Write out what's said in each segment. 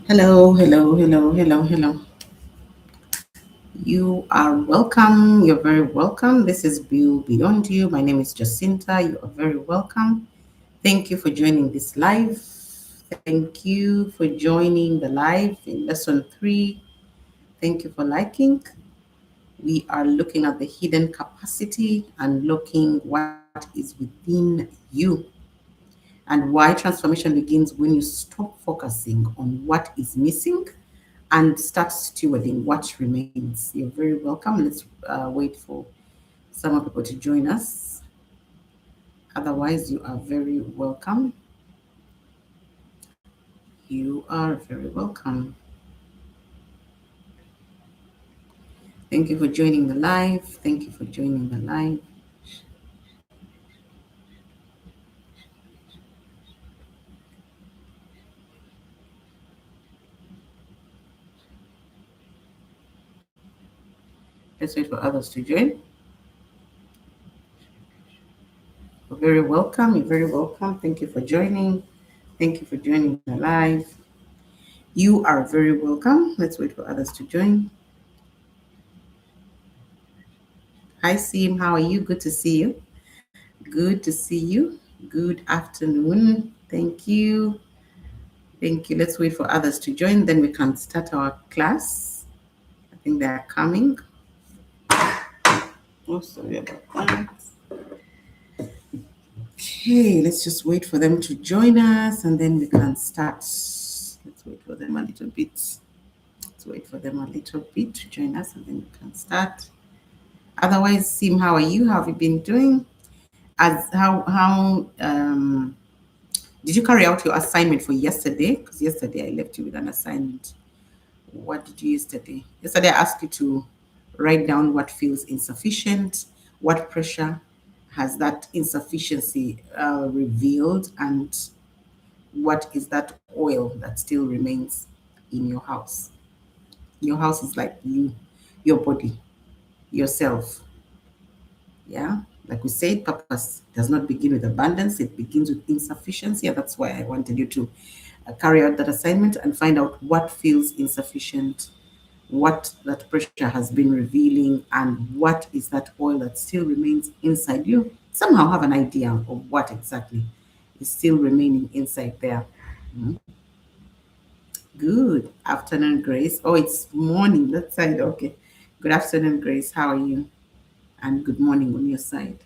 Hello, hello, hello, hello, hello. You are welcome. You're very welcome. This is Bill Beyond You. My name is Jacinta. You are very welcome. Thank you for joining this live. Thank you for joining the live in lesson 3. Thank you for liking. We are looking at the hidden capacity and looking what is within you and why transformation begins when you stop focusing on what is missing and start stewarding what remains. You're very welcome. Let's wait for some of people to join us. Otherwise, you are very welcome. You are very welcome. Thank you for joining the live. Thank you for joining the live. Let's wait for others to join. You're very welcome. You're very welcome. Thank you for joining. Thank you for joining the live. You are very welcome. Let's wait for others to join. Hi, Sim. How are you? Good to see you. Good to see you. Good afternoon. Thank you. Thank you. Let's wait for others to join, then we can start our class. I think they are coming. Oh, sorry about that. Okay, let's just wait for them to join us and then we can start. Let's wait for them a little bit. Let's wait for them a little bit to join us and then we can start. Otherwise, Sim, how are you? How have you been doing? Did you carry out your assignment for yesterday? Because yesterday I left you with an assignment. What did you yesterday? Yesterday I asked you to write down what feels insufficient, what pressure has that insufficiency revealed, and what is that oil that still remains in your house. Your house is like you, your body, yourself. Yeah. Like we said, purpose does not begin with abundance, it begins with insufficiency. And that's why I wanted you to carry out that assignment and find out what feels insufficient, what that pressure has been revealing, and what is that oil that still remains inside you. Somehow have an idea of what exactly is still remaining inside there. Mhm. Good afternoon, Grace. Oh, it's morning that side. Okay. Good afternoon, Grace. How are you? And good morning on your side.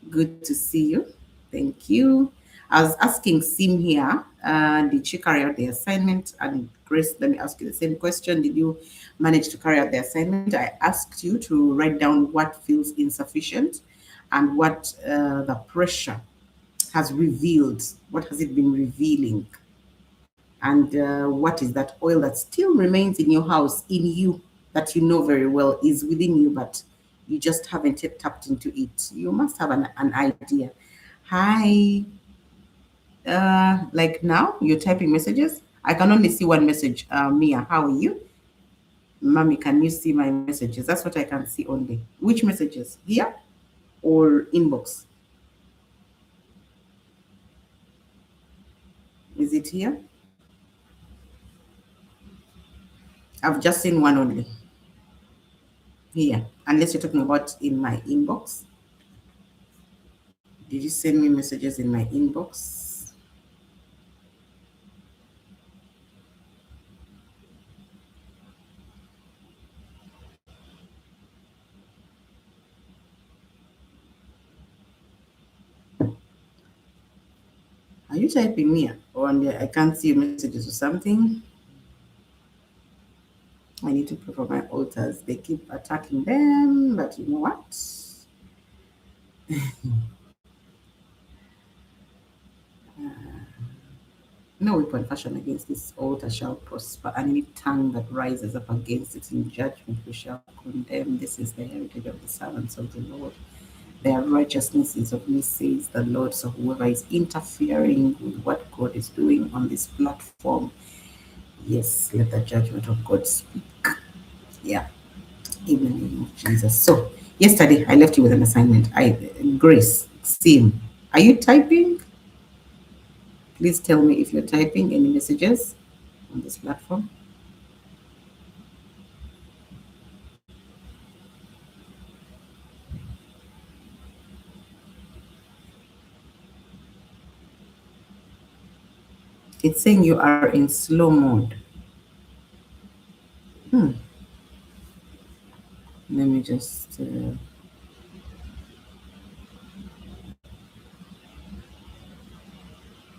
Good to see you. Thank you. I was asking Sim here, did she carry out the assignment? And Grace, let me ask you the same question. Did you manage to carry out the assignment? I asked you to write down what feels insufficient and what the pressure has revealed. What has it been revealing? And what is that oil that still remains in your house, in you, that you know very well is within you, but you just haven't yet tapped into it? You must have an idea. Hi. Like now, you're typing messages. I can only see one message. Mia, how are you? Mommy, can you see my messages? That's what I can see only. Which messages? Here or inbox? Is it here? I've just seen one only. Here. Unless you're talking about in my inbox. Did you send me messages in my inbox? Are you typing me? Or I can't see your messages or something? I need to pray for my altars. They keep attacking them, but you know what? No weapon fashioned against this altar shall prosper, and any tongue that rises up against it in judgment we shall condemn. This is the heritage of the servants of the Lord. Their righteousness is of me, says the Lord. So whoever is interfering with what God is doing on this platform, yes, let the judgment of God speak. Yeah, in the name of Jesus. So yesterday I left you with an assignment. Grace, Sim, are you typing? Please tell me if you're typing any messages. on this platform. It's saying you are in slow mode. Hmm. Let me just.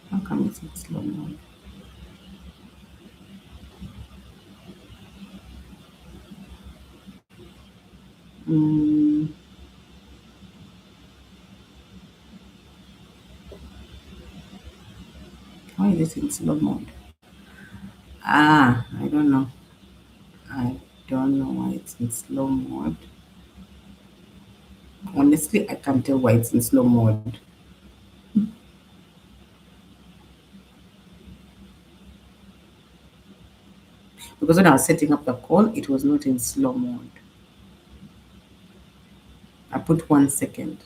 How come it's in slow mode? Mm, why is it in slow mode? I don't know. I don't know why it's in slow mode. Honestly, I can't tell why it's in slow mode. Because when I was setting up the call, it was not in slow mode. I put 1 second.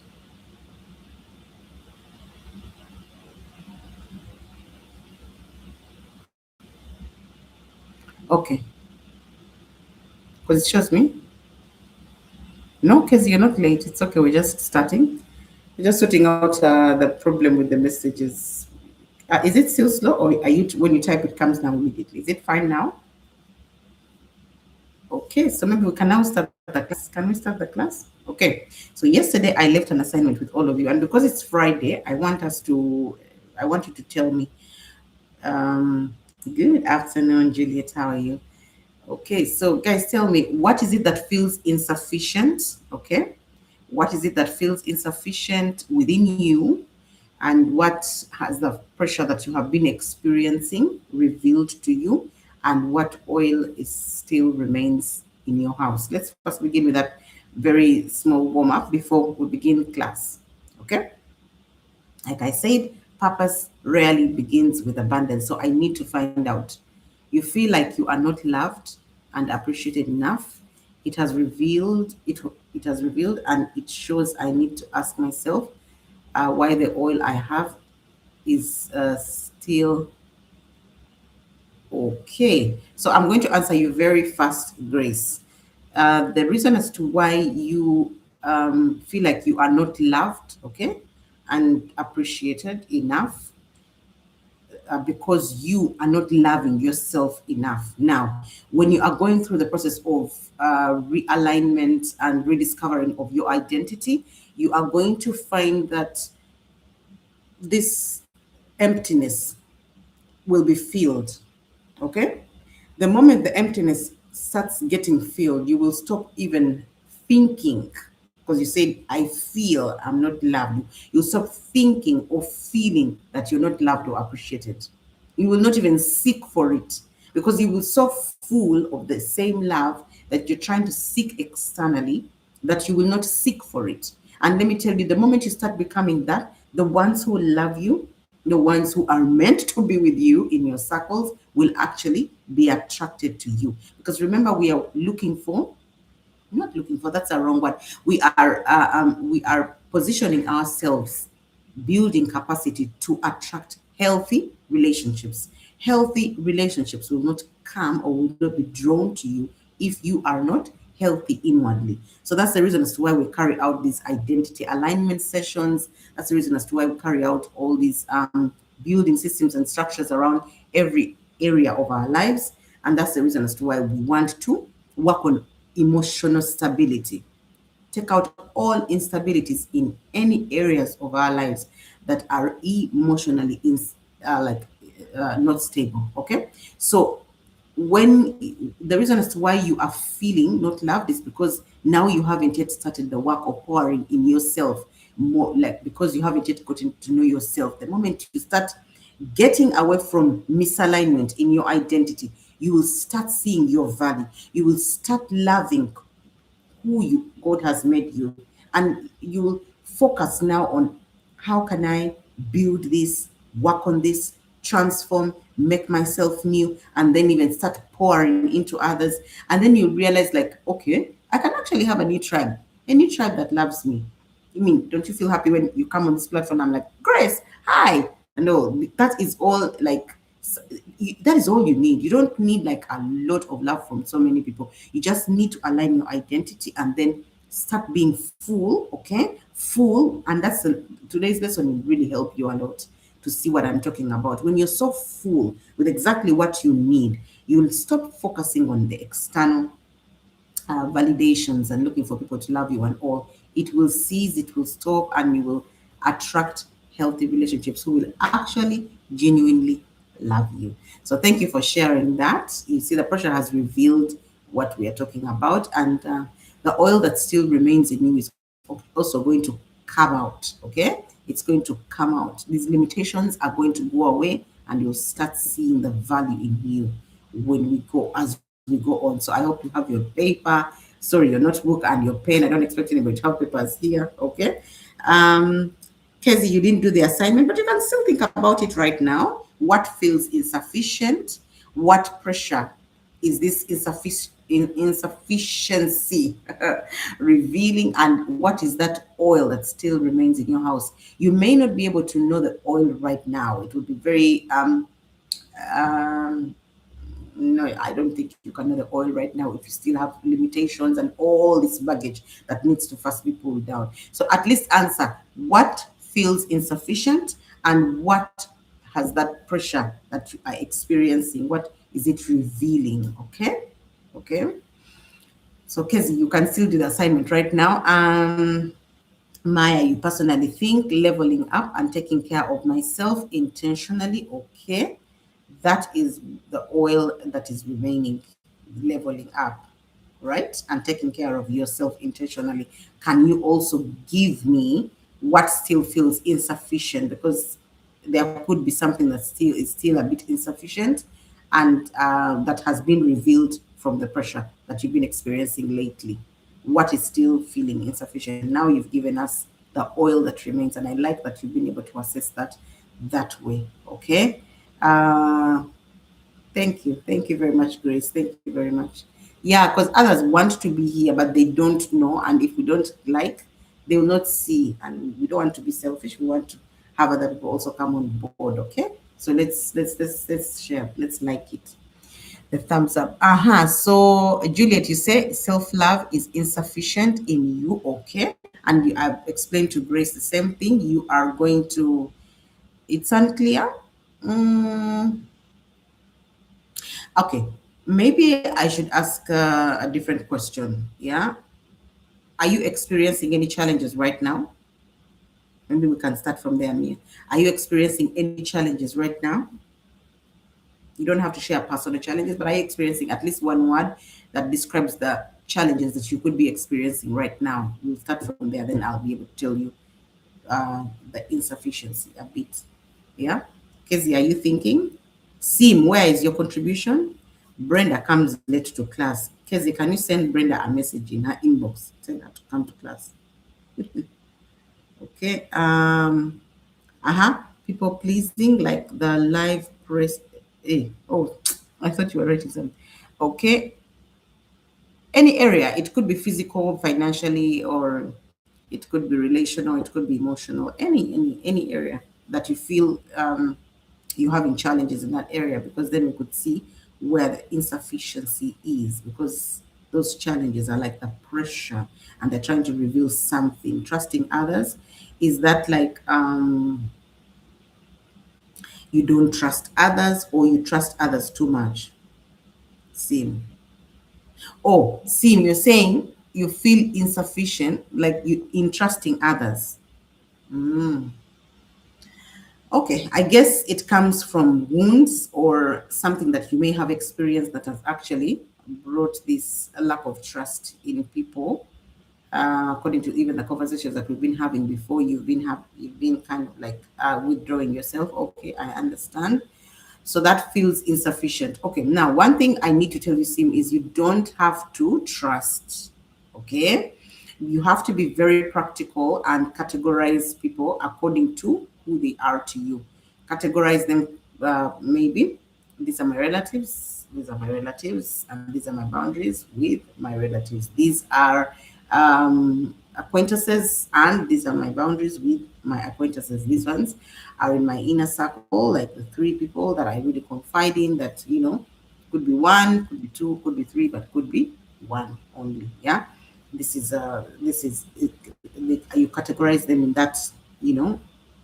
Okay, because it shows me. No, because you're not late. It's okay. We're just starting. We're just sorting out the problem with the messages. Is it still slow, or are you when you type it comes down immediately? Is it fine now? Okay, so maybe we can now start the class. Can we start the class? Okay. So yesterday I left an assignment with all of you, and because it's Friday, I want you to tell me. Um, Good afternoon, Juliet. How are you? Okay, so guys, tell me what is it that feels insufficient? Okay, what is it that feels insufficient within you, and what has the pressure that you have been experiencing revealed to you, and what oil is still remains in your house? Let's first begin with that very small warm up before we begin class. Okay, like I said, purpose rarely begins with abundance. So I need to find out. You feel like you are not loved and appreciated enough. It has revealed, and it shows I need to ask myself why the oil I have is still okay. So I'm going to answer you very fast, Grace. The reason as to why you feel like you are not loved, okay, and appreciated enough because you are not loving yourself enough. Now, when you are going through the process of realignment and rediscovering of your identity, you are going to find that this emptiness will be filled. Okay? The moment the emptiness starts getting filled, you will stop even thinking because you said, I feel I'm not loved. You stop thinking or feeling that you're not loved or appreciated. You will not even seek for it because you will so full of the same love that you're trying to seek externally that you will not seek for it. And let me tell you, the moment you start becoming that, the ones who love you, the ones who are meant to be with you in your circles will actually be attracted to you. Because remember, we are looking for, not looking for, that's a wrong word. We are positioning ourselves, building capacity to attract healthy relationships. Healthy relationships will not come or will not be drawn to you if you are not healthy inwardly. So that's the reason as to why we carry out these identity alignment sessions. That's the reason as to why we carry out all these building systems and structures around every area of our lives. And that's the reason as to why we want to work on emotional stability, take out all instabilities in any areas of our lives that are emotionally like not stable. Okay, so when the reason as to why you are feeling not loved is because now you haven't yet started the work of pouring in yourself more, like because you haven't yet gotten to know yourself. The moment you start getting away from misalignment in your identity, you will start seeing your value. You will start loving who you God has made you, and you will focus now on how can I build this, work on this, transform, make myself new, and then even start pouring into others. And then you realize, like, okay, I can actually have a new tribe that loves me. You mean, don't you feel happy when you come on this platform? I'm like, Grace, hi. No, that is all like that is all you need. You don't need like a lot of love from so many people. You just need to align your identity and then start being full, okay? Full. And today's lesson will really help you a lot to see what I'm talking about. When you're so full with exactly what you need, you'll stop focusing on the external validations and looking for people to love you and all. It will cease, it will stop, and you will attract healthy relationships who will actually genuinely love you. So thank you for sharing that. You see, the pressure has revealed what we are talking about, and the oil that still remains in you is also going to come out. Okay, it's going to come out. These limitations are going to go away, and you'll start seeing the value in you as we go on. So I hope you have your paper, sorry, your notebook and your pen. I don't expect anybody to have papers here. Okay. Um, Kezzy, you didn't do the assignment, but you can still think about it right now. What feels insufficient? What pressure is this insufficiency revealing? And what is that oil that still remains in your house? You may not be able to know the oil right now. It would be very um, no, I don't think you can know the oil right now if you still have limitations and all this baggage that needs to first be pulled down. So at least answer what feels insufficient and what has that pressure that you are experiencing. What is it revealing? Okay. Okay. So Kezi, you can still do the assignment right now. Maya, you personally think leveling up and taking care of myself intentionally. Okay. That is the oil that is remaining, leveling up, right? And taking care of yourself intentionally. Can you also give me what still feels insufficient? Because there could be something that still a bit insufficient, and that has been revealed from the pressure that you've been experiencing lately. What is still feeling insufficient? Now you've given us the oil that remains, and I like that you've been able to assess that way. Okay. Uh, Thank you. Thank you very much, Grace. Thank you very much. Yeah, because others want to be here, but they don't know. And if we don't like, they will not see. And we don't want to be selfish. We want to have other people also come on board. Okay. So let's share. Let's like it. The thumbs up. So Juliet, you say self-love is insufficient in you. Okay. And I've explained to Grace the same thing. You are going to, it's unclear. Okay, maybe I should ask a different question. Yeah. Are you experiencing any challenges right now? Maybe we can start from there, Mia. Are you experiencing any challenges right now? You don't have to share personal challenges, but are you experiencing at least one word that describes the challenges that you could be experiencing right now? We'll start from there, then I'll be able to tell you the insufficiency a bit. Yeah. Kezia, are you thinking? Sim, where is your contribution? Brenda comes late to class. Kezia, can you send Brenda a message in her inbox? Tell her to come to class. Okay. People pleasing, like the live press. Oh, I thought you were writing something. Okay. Any area, it could be physical, financially, or it could be relational, it could be emotional, any area that you feel you're having challenges in that area, because then we could see where the insufficiency is, because those challenges are like the pressure and they're trying to reveal something. Trusting others, is that like you don't trust others, or you trust others too much? Same. Oh, Sim, you're saying you feel insufficient, like you in trusting others. Okay, I guess it comes from wounds or something that you may have experienced that has actually brought this lack of trust in people. According to even the conversations that we've been having before, you've been kind of like withdrawing yourself. Okay, I understand. So that feels insufficient. Okay, now one thing I need to tell you, Sim, is you don't have to trust. Okay, you have to be very practical and categorize people according to who they are to you. Categorize them, maybe these are my relatives, these are my relatives, and these are my boundaries with my relatives. These are acquaintances, and these are my boundaries with my acquaintances. These ones are in my inner circle, like the three people that I really confide in, that, could be one, could be two, could be three, but could be one only. Yeah. You categorize them in that, you know,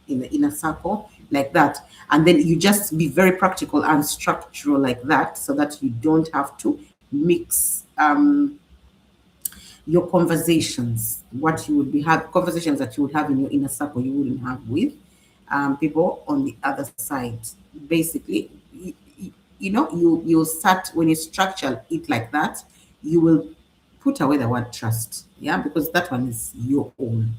in the inner circle like that. And then you just be very practical and structural like that, so that you don't have to mix your conversations, what you would be have conversations that you would have in your inner circle, you wouldn't have with people on the other side. Basically, you'll start, when you structure it like that, you will put away the word trust. Yeah, because that one is your own.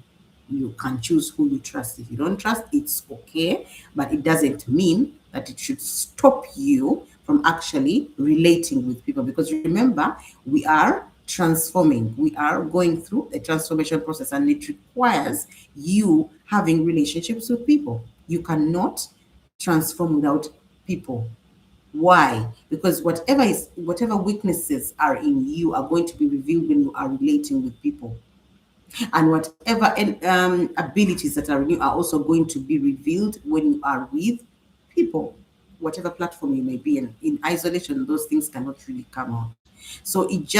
You can choose who you trust. If you don't trust, it's okay, but it doesn't mean that it should stop you from actually relating with people. Because remember, we are transforming, we are going through a transformation process, and it requires you having relationships with people. You cannot transform without people. Why? Because whatever weaknesses are in you are going to be revealed when you are relating with people, and whatever abilities that are in you are also going to be revealed when you are with people, whatever platform you may be in isolation, those things cannot really come out. So it's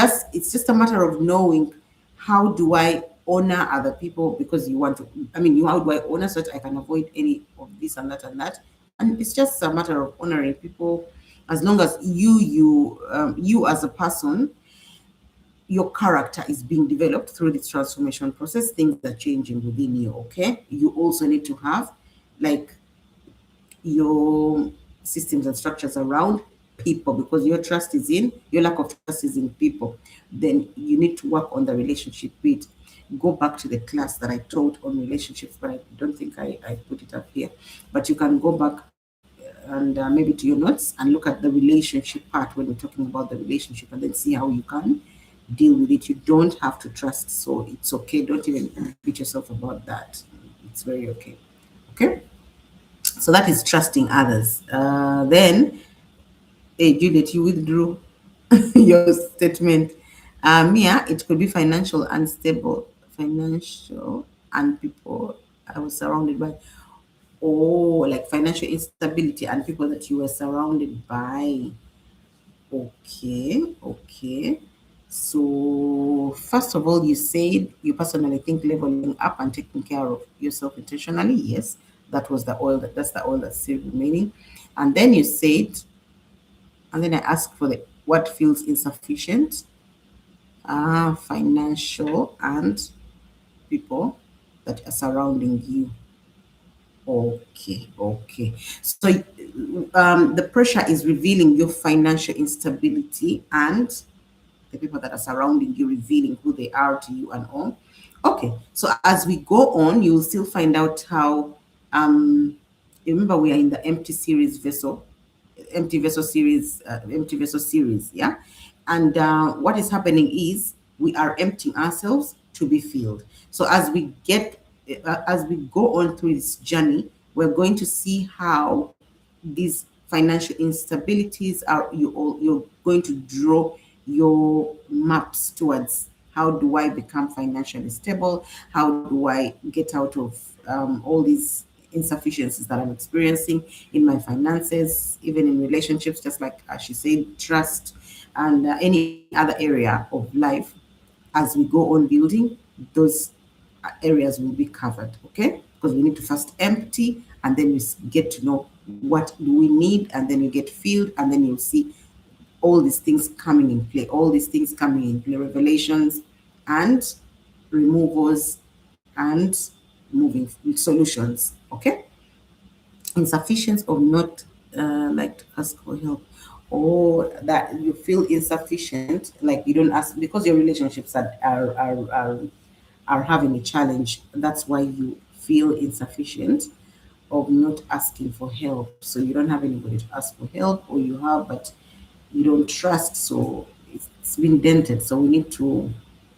just a matter of knowing, how do I honor other people, because you want to, how do I honor, so that I can avoid any of this and that and that. And it's just a matter of honoring people, as long as you as a person, your character is being developed through this transformation process. Things are changing within you. Okay, you also need to have, like, your systems and structures around people, because your lack of trust is in people. Then you need to work on the relationship bit. Go back to the class that I taught on relationships, but I don't think I put it up here. But you can go back and maybe to your notes and look at the relationship part, when we're talking about the relationship, and then see how you can deal with it. You don't have to trust, so it's okay. Don't even beat yourself about that. It's very okay. Okay, so that is trusting others. Then, hey, Juliet, you withdrew your statement. Mia, it could be financial unstable, financial and people I was surrounded by. Oh, like financial instability and people that you were surrounded by. Okay, okay. So, first of all, you said you personally think leveling up and taking care of yourself intentionally. Yes, that's the oil that's still remaining. And then you said, and then I asked for the what feels insufficient, financial and people that are surrounding you. Okay, okay. So the pressure is revealing your financial instability, and the people that are surrounding you revealing who they are to you and all. Okay, so as we go on, you will still find out how. Remember, we are in the empty vessel series, yeah. And what is happening is we are emptying ourselves to be filled. So as we go on through this journey, we're going to see how these financial instabilities are, you're going to draw your maps towards, how do I become financially stable, how do I get out of all these insufficiencies that I'm experiencing in my finances, even in relationships, just like she said, trust, and any other area of life. As we go on building, those areas will be covered. Okay, because we need to first empty, and then we get to know what do we need, and then you get filled, and then you'll see all these things coming in play, all these things coming in play, revelations and removals and moving solutions. Okay, insufficiency of not like to ask for help, or that you feel insufficient, like you don't ask because your relationships are having a challenge. That's why you feel insufficient, of not asking for help. So you don't have anybody to ask for help, or you have, but you don't trust. So it's been dented. So we need to,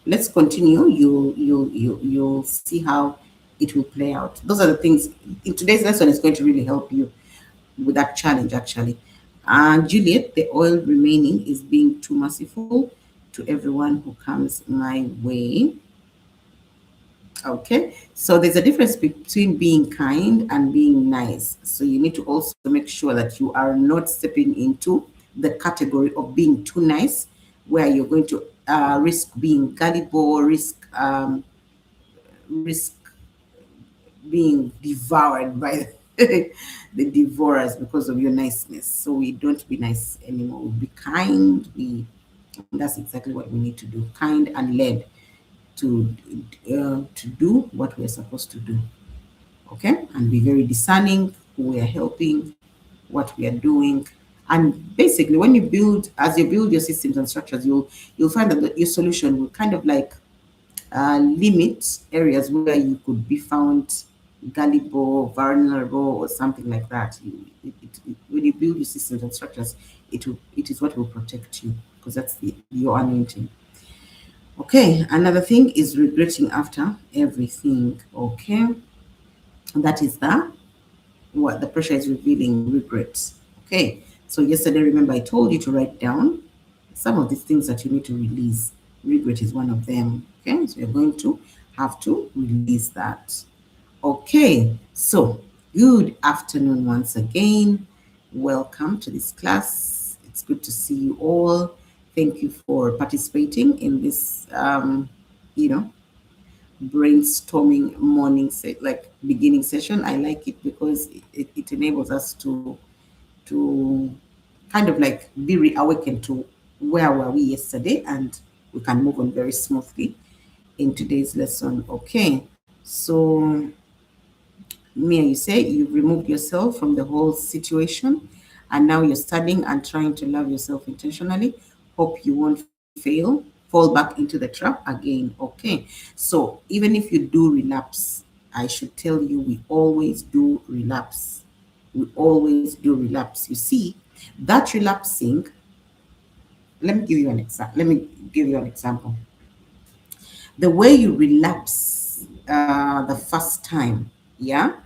let's continue. You'll see how it will play out. Those are the things in today's lesson is going to really help you with that challenge actually. And Juliet, the oil remaining is being too merciful to everyone who comes my way. Okay, so there's a difference between being kind and being nice. So you need to also make sure that you are not stepping into the category of being too nice, where you're going to risk being gullible, risk being devoured by the devourers because of your niceness. So we don't be nice anymore. We be kind. That's exactly what we need to do. Kind and led to do what we're supposed to do. Okay, and be very discerning who we are helping, what we are doing. And basically, when you build, as you build your systems and structures, you'll find that your solution will kind of like limit areas where you could be found gullible, vulnerable, or something like that. When you build your systems and structures, it is what will protect you, because that's your anointing. Okay, another thing is regretting after everything. Okay, that is what the pressure is revealing, regrets. Okay, so yesterday, remember, I told you to write down some of these things that you need to release. Regret is one of them. Okay, so you're going to have to release that. Okay, so good afternoon once again. Welcome to this class. It's good to see you all. Thank you for participating in this, you know, brainstorming morning like beginning session. I like it because it enables us to kind of like be reawakened to where were we yesterday, and we can move on very smoothly in today's lesson. Okay, so Mia, you say you've removed yourself from the whole situation and now you're studying and trying to love yourself intentionally. Hope you won't fall back into the trap again. Okay, so even if you do relapse, I should tell you we always do relapse. We always do relapse. You see, that relapsing, let me give you an example. The way you relapse the first time, yeah,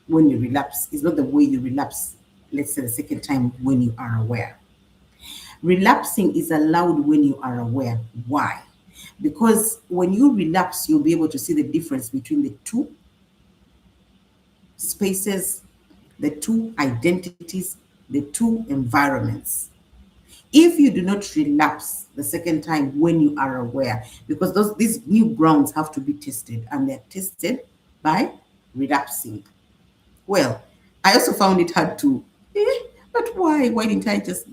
when you relapse is not the way you relapse, let's say, the second time when you are aware. Relapsing is allowed when you are aware. Why? Because when you relapse, you'll be able to see the difference between the two spaces, the two identities, the two environments. If you do not relapse the second time when you are aware, because these new grounds have to be tested, and they're tested by relapsing. Well, I also found it hard to, but why? Why didn't I just?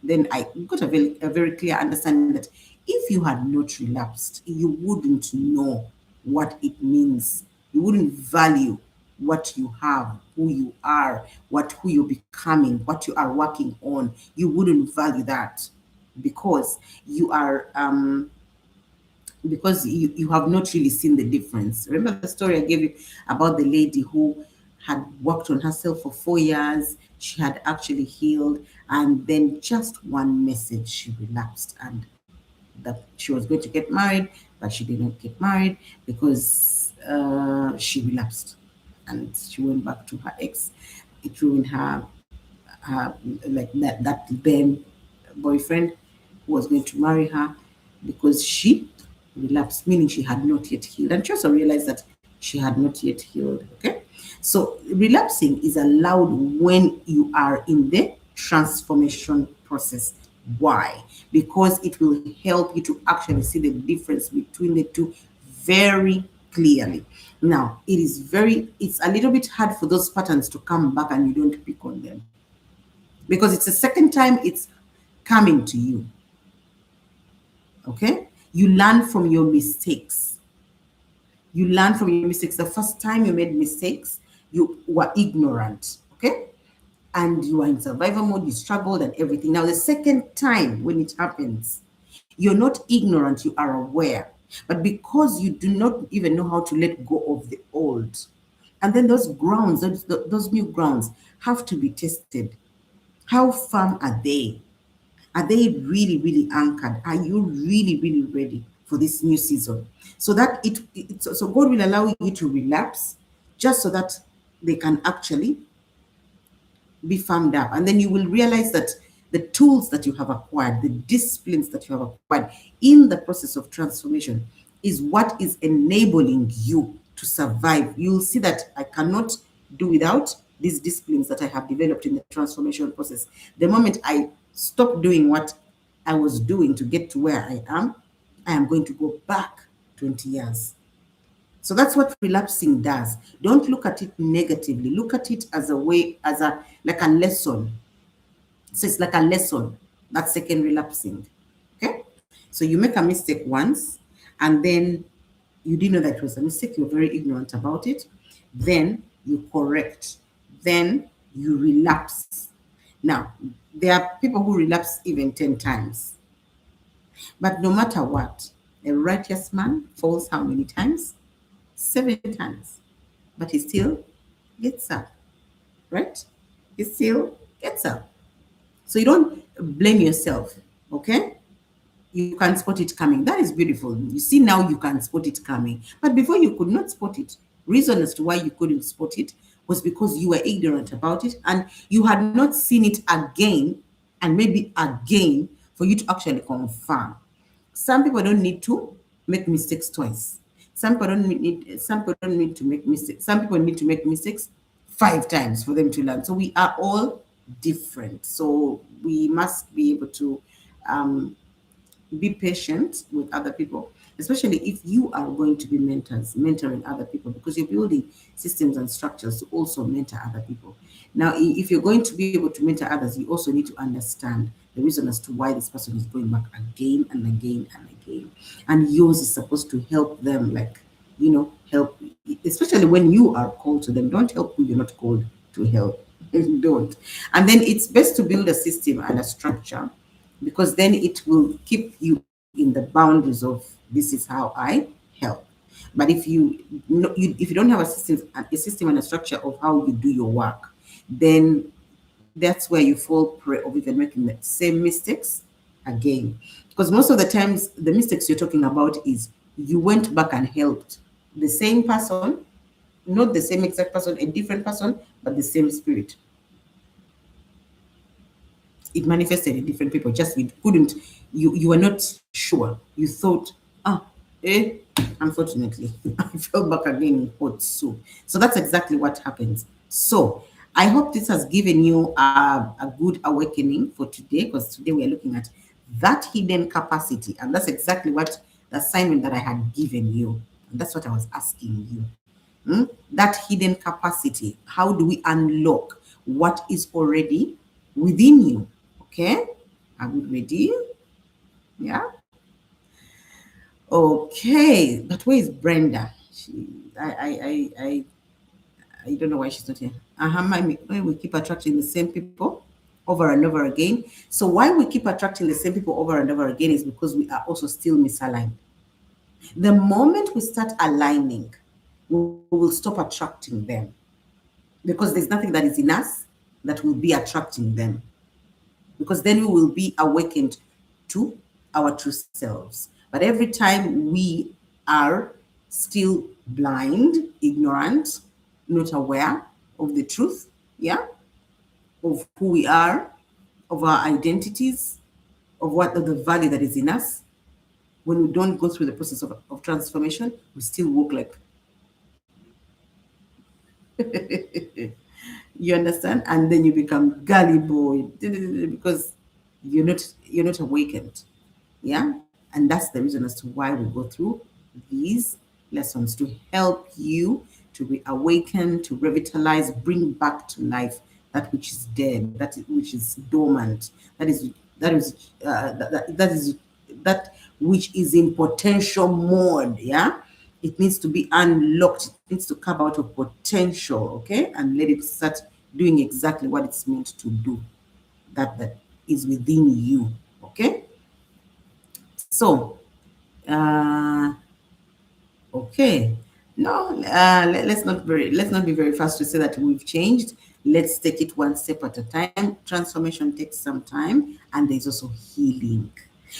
Then I got a very clear understanding that if you had not relapsed, you wouldn't know what it means. You wouldn't value what you have, who you are, who you're becoming, what you are working on. You wouldn't value that because you are because you have not really seen the difference. Remember the story I gave you about the lady who had worked on herself for 4 years. She had actually healed, and then just one message, she relapsed, and that she was going to get married, but she did not get married because she relapsed, and she went back to her ex. It ruined her like that then boyfriend who was going to marry her, because she relapsed, meaning she had not yet healed. And she also realized that she had not yet healed. Okay. So relapsing is allowed when you are in the transformation process. Why? Because it will help you to actually see the difference between the two very clearly. Now, it's a little bit hard for those patterns to come back and you don't pick on them, because it's the second time it's coming to you. Okay? You learn from your mistakes. You learn from your mistakes. The first time you made mistakes, you were ignorant. Okay? And you are in survival mode, you struggled and everything. Now, the second time when it happens, you're not ignorant, you are aware. But because you do not even know how to let go of the old, and then those grounds, those new grounds have to be tested. How firm are they? Are they really, really anchored? Are you really, really ready for this new season? So that so God will allow you to relapse just so that they can actually be firmed up. And then you will realize that the tools that you have acquired, the disciplines that you have acquired in the process of transformation is what is enabling you to survive. You'll see that I cannot do without these disciplines that I have developed in the transformation process. The moment I stop doing what I was doing to get to where I am going to go back 20 years. So that's what relapsing does. Don't look at it negatively. Look at it as a way, as a like a lesson. So it's like a lesson. That's second relapsing. Okay? So you make a mistake once, and then you didn't know that it was a mistake, you're very ignorant about it. Then you correct. Then you relapse. Now, there are people who relapse even 10 times. But no matter what, a righteous man falls how many times? 7 times. But he still gets up, right? He still gets up. So you don't blame yourself, okay? You can spot it coming. That is beautiful. You see, now you can spot it coming. But before you could not spot it. Reason as to why you couldn't spot it was because you were ignorant about it and you had not seen it again and maybe again for you to actually confirm. Some people don't need to make mistakes twice. Some people don't need to make mistakes. Some people need to make mistakes 5 times for them to learn. So we are all different. So we must be able to be patient with other people, especially if you are going to be mentoring other people, because you're building systems and structures to also mentor other people. Now, if you're going to be able to mentor others, you also need to understand the reason as to why this person is going back again and again and again. And yours is supposed to help them, like, help, especially when you are called to them. Don't help who you're not called to help. Don't. And then it's best to build a system and a structure, because then it will keep you in the boundaries of this is how I help. But if you don't have a system and a structure of how you do your work, then that's where you fall prey of even making the same mistakes again. Because most of the times the mistakes you're talking about is you went back and helped the same person, not the same exact person, a different person, but the same spirit. It manifested in different people. Just you couldn't, you were not sure. You thought, eh, unfortunately, I fell back again in hot soup. So that's exactly what happens. So I hope this has given you a good awakening for today, because today we are looking at that hidden capacity. And that's exactly what the assignment that I had given you. And that's what I was asking you. That hidden capacity. How do we unlock what is already within you? Okay, are we ready? Yeah. Okay, but where is Brenda? I don't know why she's not here. Why we keep attracting the same people over and over again. So why we keep attracting the same people over and over again is because we are also still misaligned. The moment we start aligning, we will stop attracting them, because there's nothing that is in us that will be attracting them, because then we will be awakened to our true selves. But every time we are still blind, ignorant, not aware of the truth, yeah, of who we are, of our identities, of what of the value that is in us, when we don't go through the process of transformation, we still walk like you understand, and then you become gullible because you're not awakened. Yeah, and that's the reason as to why we go through these lessons, to help you to reawaken, to revitalize, bring back to life that which is dead, which is dormant, that which is in potential mode. Yeah, it needs to be unlocked. It needs to come out of potential, okay, and let it start doing exactly what it's meant to do. That is within you, okay. So, okay. No, let's not be very fast to say that we've changed. Let's take it one step at a time. Transformation takes some time, and there's also healing.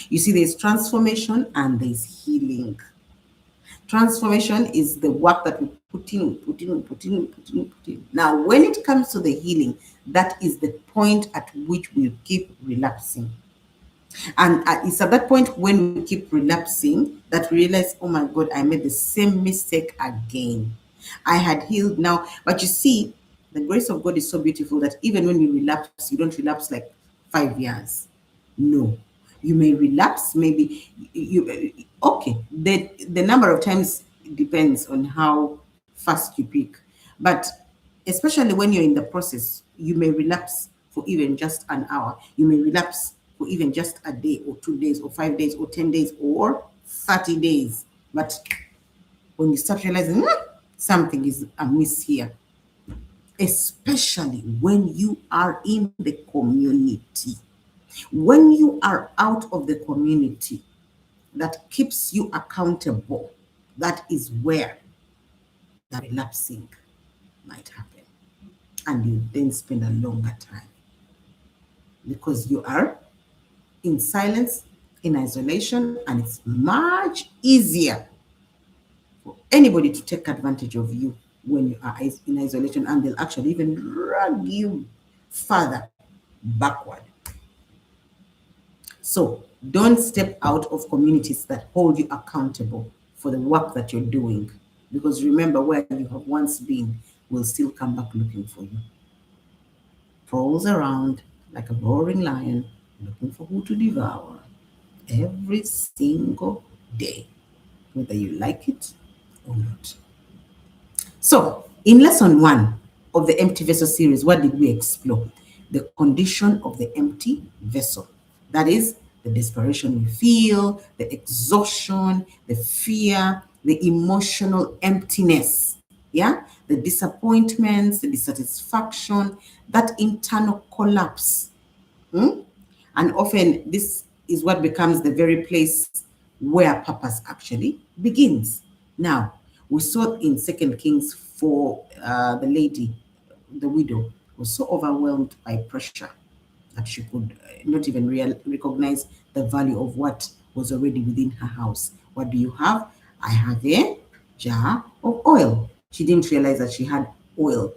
You see, there's transformation and there's healing. Transformation is the work that we put in, put in, put in, put in, put in. Now, when it comes to the healing, that is the point at which we keep relapsing. And it's at that point when we keep relapsing that we realize, oh my God, I made the same mistake again. I had healed now. But you see, the grace of God is so beautiful that even when you relapse, you don't relapse like 5 years. No. You may relapse, maybe okay. The number of times depends on how fast you pick. But especially when you're in the process, you may relapse for even just an hour. You may relapse for even just a day or 2 days or 5 days or 10 days or 30 days. But when you start realizing something is amiss here, especially when you are in the community, when you are out of the community that keeps you accountable, that is where the relapsing might happen. And you then spend a longer time because you are in silence, in isolation, and it's much easier for anybody to take advantage of you when you are in isolation, and they'll actually even drag you further backward. So don't step out of communities that hold you accountable for the work that you're doing, because remember, where you have once been will still come back looking for you. Prowls around like a roaring lion looking for who to devour every single day, whether you like it or not. So, in lesson one of the empty vessel series, what did we explore? The condition of the empty vessel. That is the desperation we feel, the exhaustion, the fear, the emotional emptiness, yeah, the disappointments, the dissatisfaction, that internal collapse. Hmm? And often this is what becomes the very place where purpose actually begins. Now, we saw in Second Kings for the lady, the widow, was so overwhelmed by pressure that she could not even recognize the value of what was already within her house. What do you have? I have a jar of oil. She didn't realize that she had oil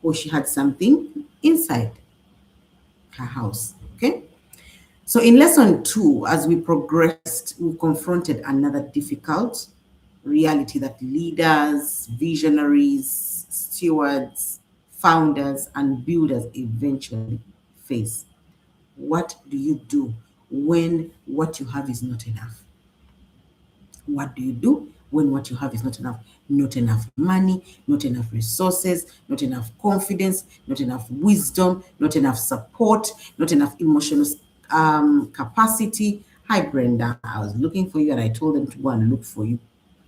or she had something inside her house. Okay. So in lesson two, as we progressed, we confronted another difficult reality that leaders, visionaries, stewards, founders, and builders eventually face. What do you do when what you have is not enough? What do you do when what you have is not enough? Not enough money, not enough resources, not enough confidence, not enough wisdom, not enough support, not enough emotional capacity. Hi, Brenda. I was looking for you and I told them to go and look for you.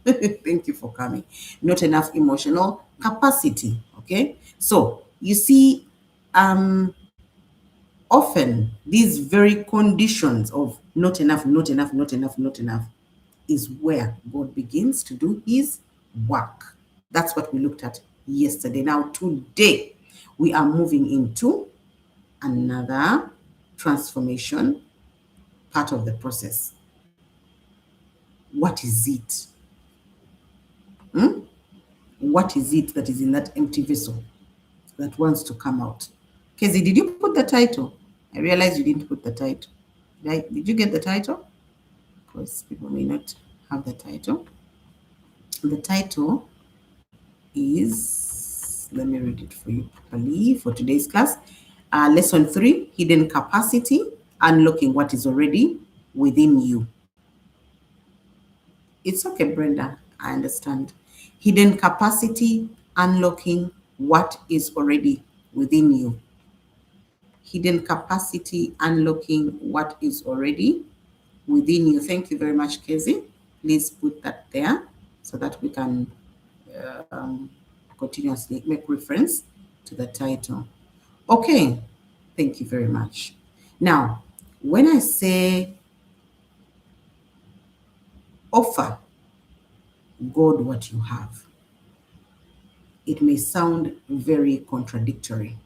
Thank you for coming. Not enough emotional capacity. Okay. So you see, often these very conditions of not enough, not enough, not enough, not enough is where God begins to do his work. That's what we looked at yesterday. Now, today, we are moving into another transformation part of the process. What is it? What is it that is in that empty vessel that wants to come out? Kezzy, did you put the title? I realized you didn't put the title. Did you get the title? Because people may not have the title. The title is, let me read it for you properly for today's class. Lesson 3, hidden capacity, unlocking what is already within you. It's okay, Brenda, I understand. Hidden capacity, unlocking what is already within you. Hidden capacity, unlocking what is already within you. Thank you very much, Kezzy. Please put that there so that we can continuously make reference to the title. Okay, thank you very much. Now, when I say offer God what you have, it may sound very contradictory.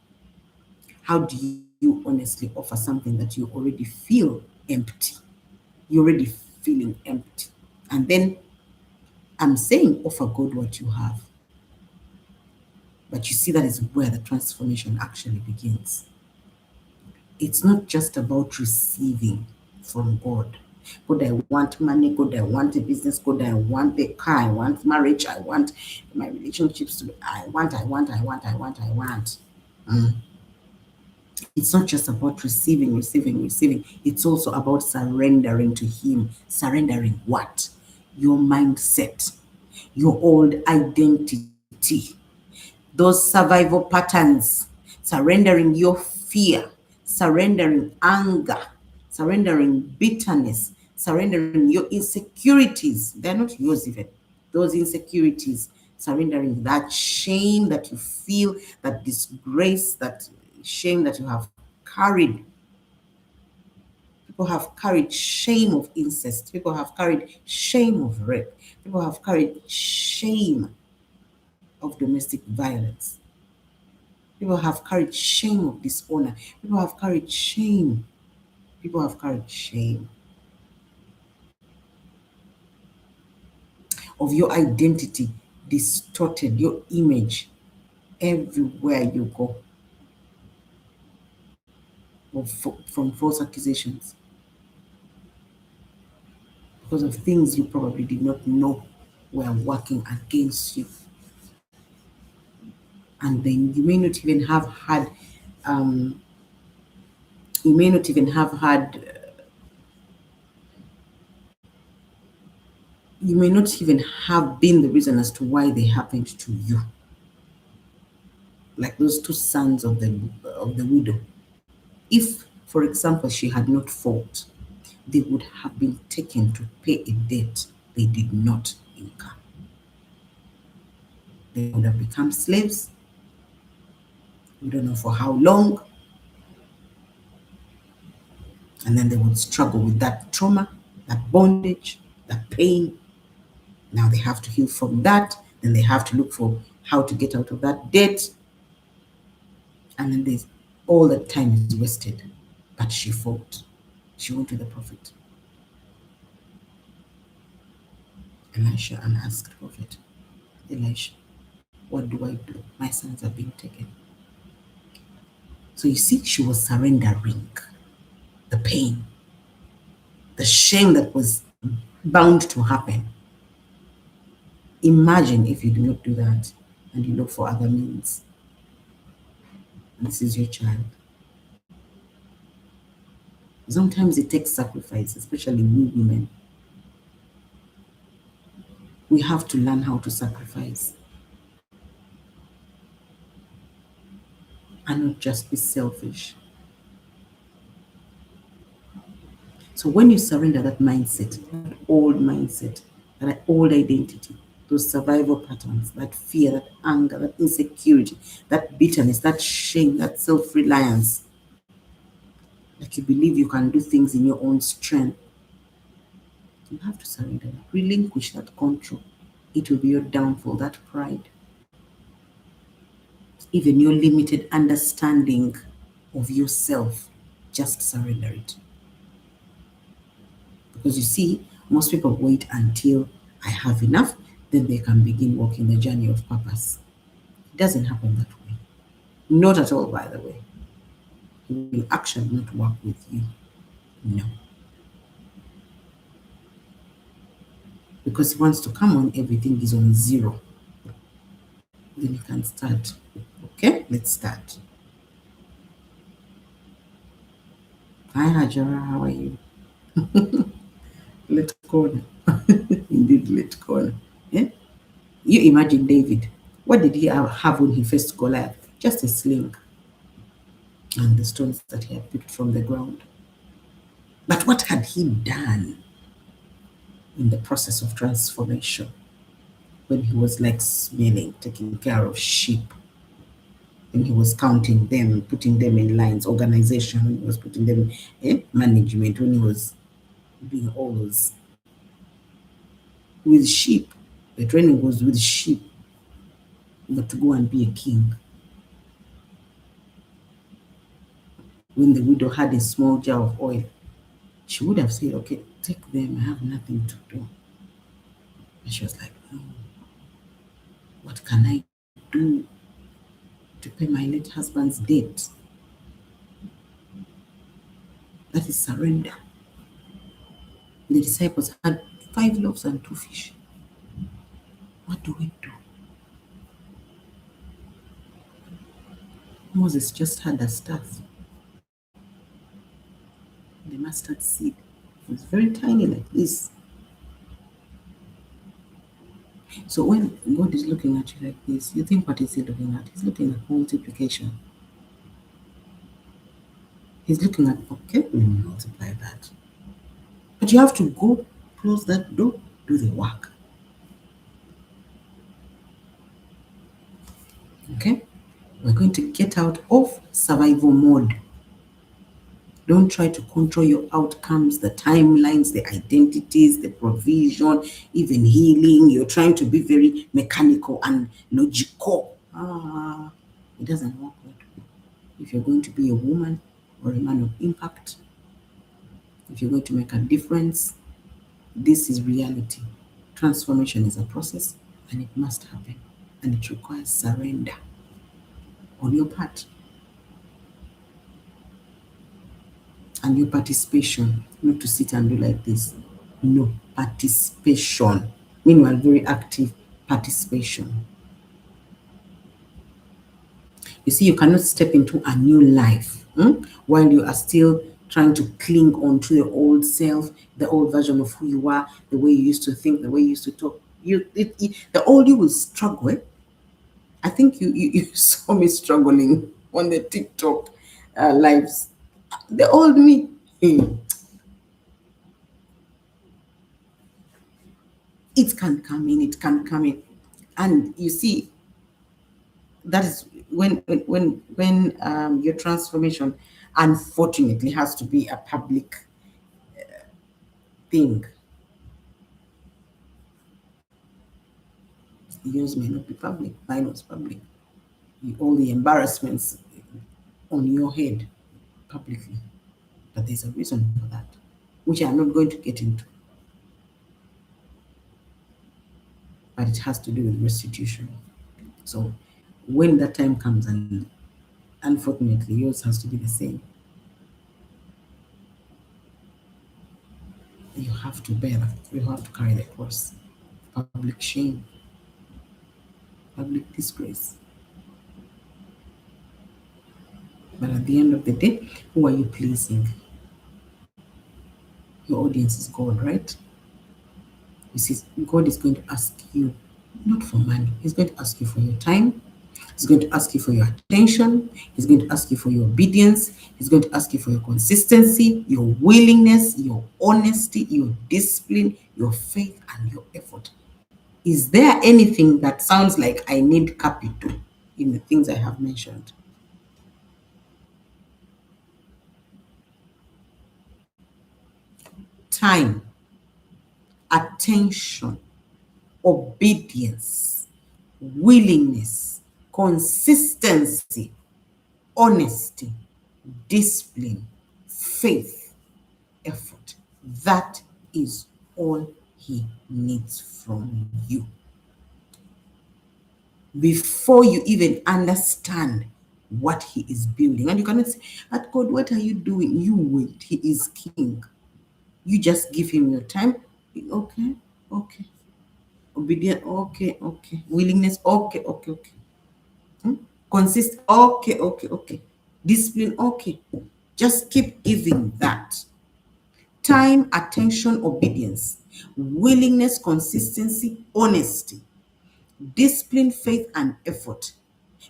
How do you honestly offer something that you already feel empty? You're already feeling empty. And then I'm saying offer God what you have. But you see, that is where the transformation actually begins. It's not just about receiving, from God. God, I want money. God, I want a business. God, I want the car. I want marriage. I want my relationships to. I want. I want. I want. I want. I want. Mm. It's not just about receiving, receiving, receiving. It's also about surrendering to Him. Surrendering what? Your mindset, your old identity, those survival patterns, surrendering your fear, surrendering anger, surrendering bitterness, surrendering your insecurities. They're not yours, even. Those insecurities, surrendering that shame that you feel, that disgrace, that shame that you have carried. People have carried shame of incest. People have carried shame of rape. People have carried shame of domestic violence. People have carried shame of dishonor. People have carried shame. People have carried shame of your identity distorted, your image everywhere you go from false accusations because of things you probably did not know were working against you. And then you may not even have had, um, you may not even have had, you may not even have been the reason as to why they happened to you. Like those two sons of the widow. If, for example, she had not fought, they would have been taken to pay a debt they did not incur. They would have become slaves. We don't know for how long. And then they would struggle with that trauma, that bondage, that pain. Now they have to heal from that. Then they have to look for how to get out of that debt. And then there's all that time is wasted. But she fought. She went to the prophet Elisha and asked prophet Elisha, what do I do? My sons are being taken. So you see, she was surrendering the pain, the shame that was bound to happen. Imagine if you do not do that and you look for other means. And this is your child. Sometimes it takes sacrifice, especially we women. We have to learn how to sacrifice and not just be selfish. So when you surrender that mindset, that old mindset, that old identity, those survival patterns, that fear, that anger, that insecurity, that bitterness, that shame, that self-reliance, that you believe you can do things in your own strength, you have to surrender that. Relinquish that control. It will be your downfall, that pride. Even your limited understanding of yourself, just surrender it. Because you see, most people wait until I have enough, then they can begin walking the journey of purpose. It doesn't happen that way. Not at all, by the way. It will actually not work with you. No. Because he wants to come on, everything is on zero. Then you can start. Okay, let's start. Hi, Hajara, how are you? Let go. Indeed, let go. Yeah? You imagine David. What did he have when he faced Goliath? Just a sling and the stones that he had picked from the ground. But what had he done in the process of transformation when he was like smelling, taking care of sheep, when he was counting them, putting them in lines, organization, when he was putting them in management, when he was doing all those with sheep. The training was with sheep, but to go and be a king. When the widow had a small jar of oil, she would have said, okay, take them, I have nothing to do. And she was like, no, what can I do to pay my late husband's debt? That is surrender. The disciples had 5 loaves and 2 fish. What do we do? Moses just had a staff, the mustard seed. It was very tiny like this. So when God is looking at you like this, you think, what is he looking at? He's looking at multiplication. He's looking at, okay, we multiply that. But you have to go, close that door, do the work. Okay? We're going to get out of survival mode. Don't try to control your outcomes, the timelines, the identities, the provision, even healing. You're trying to be very mechanical and logical. It doesn't work that way. If you're going to be a woman or a man of impact, if you're going to make a difference, this is reality. Transformation is a process and it must happen. And it requires surrender on your part and your participation. Not to sit and do like this. No, participation. Meanwhile, very active participation. You see, you cannot step into a new life while you are still trying to cling on to the old self, the old version of who you are, the way you used to think, the way you used to talk. The old you will struggle. I think you saw me struggling on the TikTok lives. The old me. It can come in, it can come in. And you see, that is when your transformation unfortunately has to be a public thing. Yours may not be public, mine was public. All the embarrassments on your head publicly. But there's a reason for that, which I'm not going to get into. But it has to do with restitution. So when that time comes, and unfortunately yours has to be the same, you have to bear that. You have to carry the cross. Public shame, public disgrace. But at the end of the day, who are you pleasing? Your audience is God, right? You see, God is going to ask you not for money. He's going to ask you for your time. He's going to ask you for your attention. He's going to ask you for your obedience. He's going to ask you for your consistency, your willingness, your honesty, your discipline, your faith, and your effort. Is there anything that sounds like I need capital in the things I have mentioned? Time, attention, obedience, willingness, consistency, honesty, discipline, faith, effort. That is all he needs from you. Before you even understand what he is building. And you cannot say, but God, what are you doing? You wait. He is king. You just give him your time. Okay, okay. Obedient, okay, okay. Willingness, okay, okay, okay. Consist, okay, okay, okay. Discipline, okay. Just keep giving that. Time, attention, obedience, willingness, consistency, honesty, discipline, faith, and effort.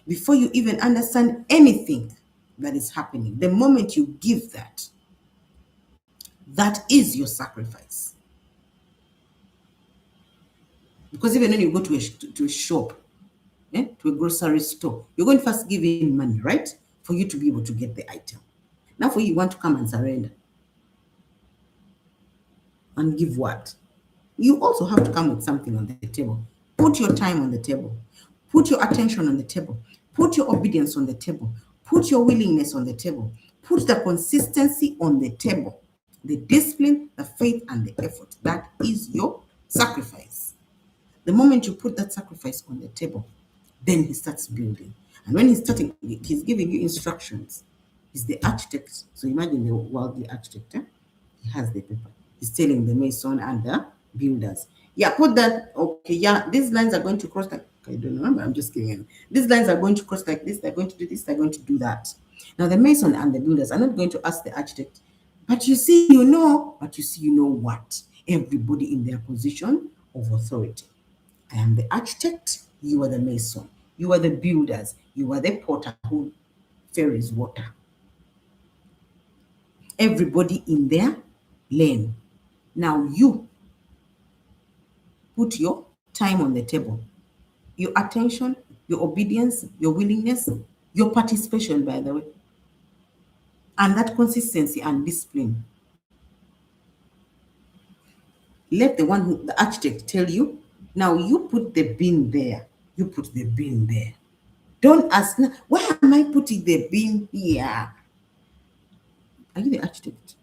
Before you even understand anything that is happening, the moment you give that, that is your sacrifice. Because even when you go to a shop, to a grocery store, you're going to first give in money, right? For you to be able to get the item. Now for you want to come and surrender and give what? You also have to come with something on the table. Put your time on the table. Put your attention on the table. Put your obedience on the table. Put your willingness on the table. Put the consistency on the table. The discipline, the faith, and the effort. That is your sacrifice. The moment you put that sacrifice on the table, then he starts building. And when he's starting, he's giving you instructions. He's the architect. So imagine the worldly architect. He has the paper. He's telling the mason and the builders. Yeah, put that. Okay, yeah, these lines are going to cross like, I don't know, I'm just kidding. These lines are going to cross like this, they're going to do this, they're going to do that. Now, the mason and the builders are not going to ask the architect, but you see, but you see, what? Everybody in their position of authority. I am the architect, you are the mason, you are the builders, you are the porter who ferries water. Everybody in their lane. Now you put your time on the table, your attention, your obedience, your willingness, your participation, by the way, and that consistency and discipline. Let the architect tell you, now you put the bin there, you put the bin there. Don't ask, why am I putting the bin here? Are you the architect?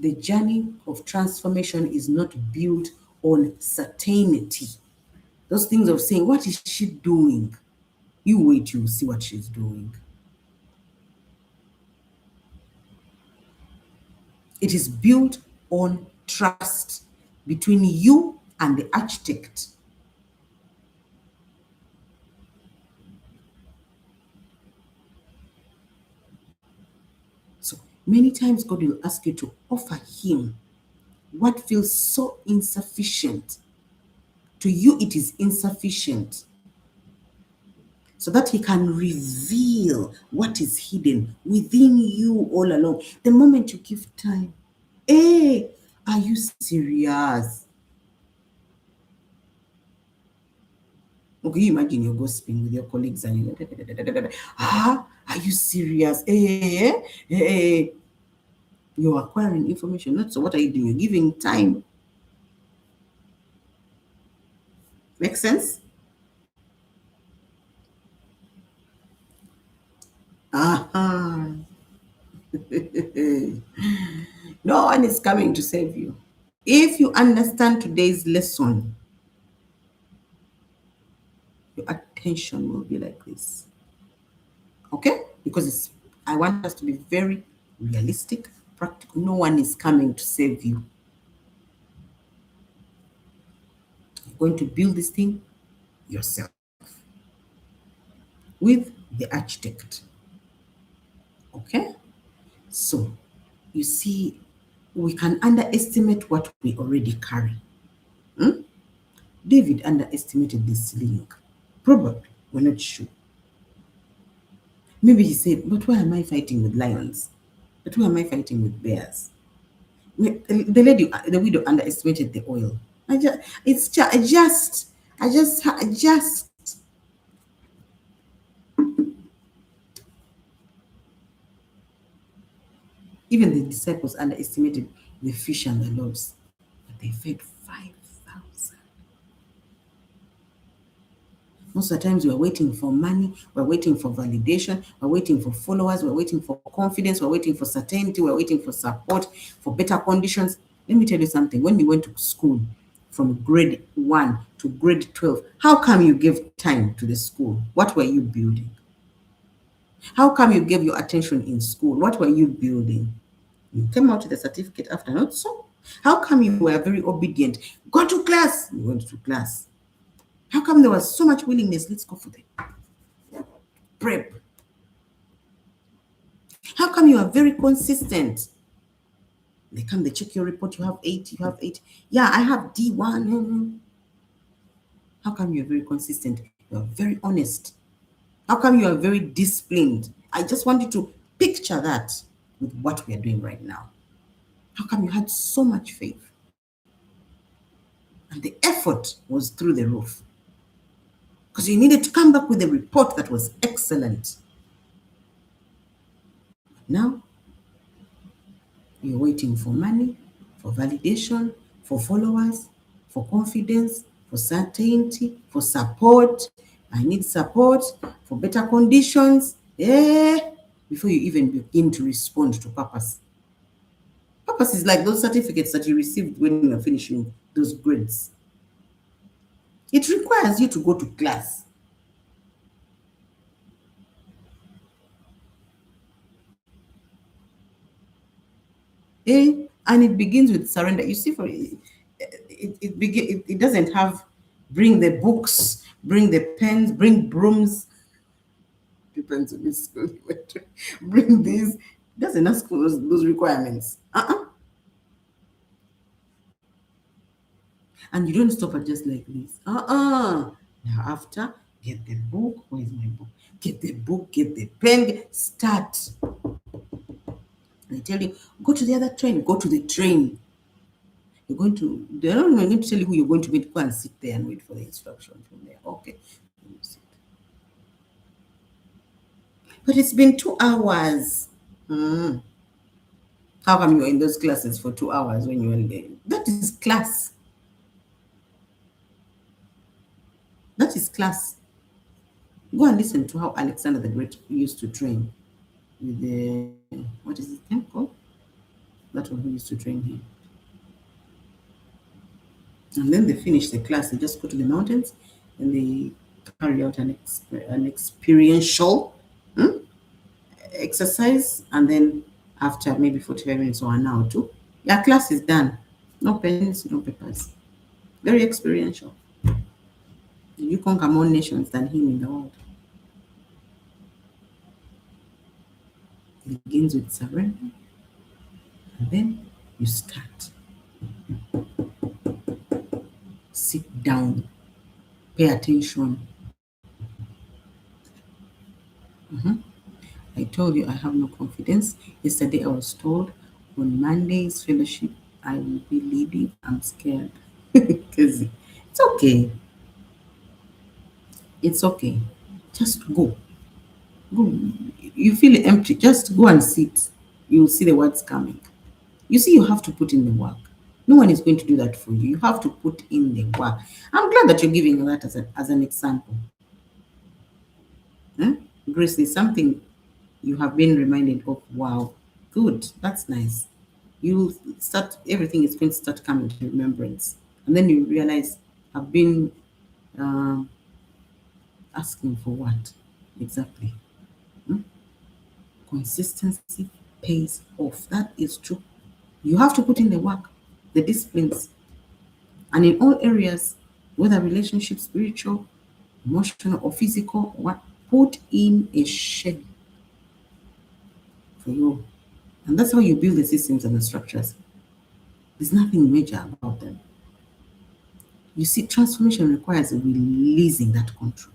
The journey of transformation is not built on certainty. Those things of saying, what is she doing? You wait, you'll see what she's doing. It is built on trust between you and the architect. So many times God will ask you to offer Him what feels so insufficient. To you, it is insufficient, so that He can reveal what is hidden within you all along. The moment you give time, hey, are you serious? Okay, you imagine you're gossiping with your colleagues and you're are you serious? Hey, you're acquiring information. Not so. What are you doing? You're giving time. Make sense? Uh-huh. No one is coming to save you. If you understand today's lesson, your attention will be like this. Okay? Because I want us to be very realistic, practical. No one is coming to save you. You're going to build this thing yourself with the architect. Okay? So, you see, we can underestimate what we already carry. David underestimated this link. Probably, we're not sure. Maybe he said, but why am I fighting with lions? But why am I fighting with bears? The widow underestimated the oil. I just, even the disciples underestimated the fish and the loaves, but they fed 5,000. Most of the times we're waiting for money, we're waiting for validation, we're waiting for followers, we're waiting for confidence, we're waiting for certainty, we're waiting for support, for better conditions. Let me tell you something. When you went to school from grade 1 to grade 12, how come you gave time to the school? What were you building? How come you gave your attention in school? What were you building? You came out with a certificate after, not so. How come you were very obedient? Go to class. You went to class. How come there was so much willingness? Let's go for the prep. How come you are very consistent? They come, they check your report. You have 8, you have 8. Yeah, I have D1. How come you're very consistent? You're very honest. How come you are very disciplined? I just want you to picture that with what we are doing right now. How come you had so much faith? And the effort was through the roof. Because you needed to come back with a report that was excellent. Now, you're waiting for money, for validation, for followers, for confidence, for certainty, for support. I need support, for better conditions. Before you even begin to respond to purpose. Purpose is like those certificates that you received when you are finishing those grades. It requires you to go to class. And it begins with surrender. You see, for it doesn't have bring the books, bring the pens, bring brooms. Depends on the school you went to. Bring these. Doesn't ask for those requirements. And you don't stop at just like this. Now after, get the book. Where is my book? Get the book, get the pen, start. They tell you, go to the other train, go to the train. They're not even going to tell you who you're going to meet. Go and sit there and wait for the instruction from there. Okay. But it's been 2 hours. Hmm. How come you're in those classes for 2 hours when you're there? That is class. That is class. Go and listen to how Alexander the Great used to train with the, what is his name called? That one who used to train him. And then they finish the class, they just go to the mountains and they carry out an experiential exercise. And then after maybe 45 minutes or an hour or two, your class is done. No pens, no papers. Very experiential. You conquer more nations than him in the world. It begins with surrender, and then you start. Sit down, pay attention. I told you I have no confidence. Yesterday I was told on Monday's fellowship I will be leading. I'm scared. Because it's okay. It's okay. Just go. Go. You feel empty. Just go and sit. You'll see the words coming. You see, you have to put in the work. No one is going to do that for you. You have to put in the work. I'm glad that you're giving that as an example. Eh? Grace, there's something you have been reminded of. Wow, good. That's nice. You start, everything is going to start coming to remembrance. And then you realize, I've been um, asking for what exactly? Hmm? Consistency pays off. That is true. You have to put in the work, the disciplines, and in all areas, whether relationship, spiritual, emotional, or physical, what put in a schedule for you. And that's how you build the systems and the structures. There's nothing major about them. You see, transformation requires releasing that control.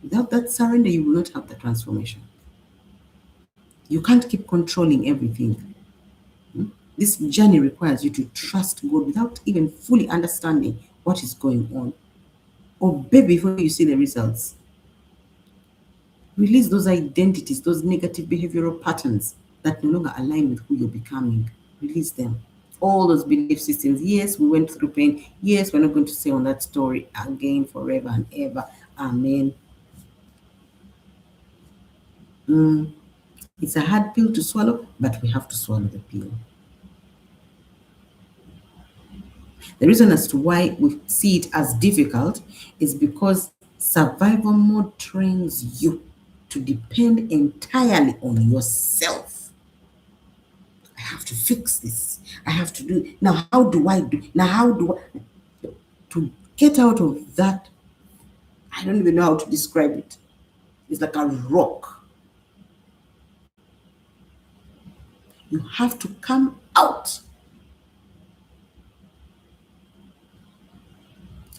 Without that surrender, you will not have the transformation. You can't keep controlling everything. This journey requires you to trust God without even fully understanding what is going on. Obey before you see the results. Release those identities, those negative behavioral patterns that no longer align with who you're becoming. Release them. All those belief systems. Yes, we went through pain. Yes, we're not going to say on that story again forever and ever. Amen. It's a hard pill to swallow, but we have to swallow the pill. The reason as to why we see it as difficult is because survival mode trains you to depend entirely on yourself. I have to fix this. I have to do it. Now, how do I do? Now, how do I? To get out of that, I don't even know how to describe it. It's like a rock. You have to come out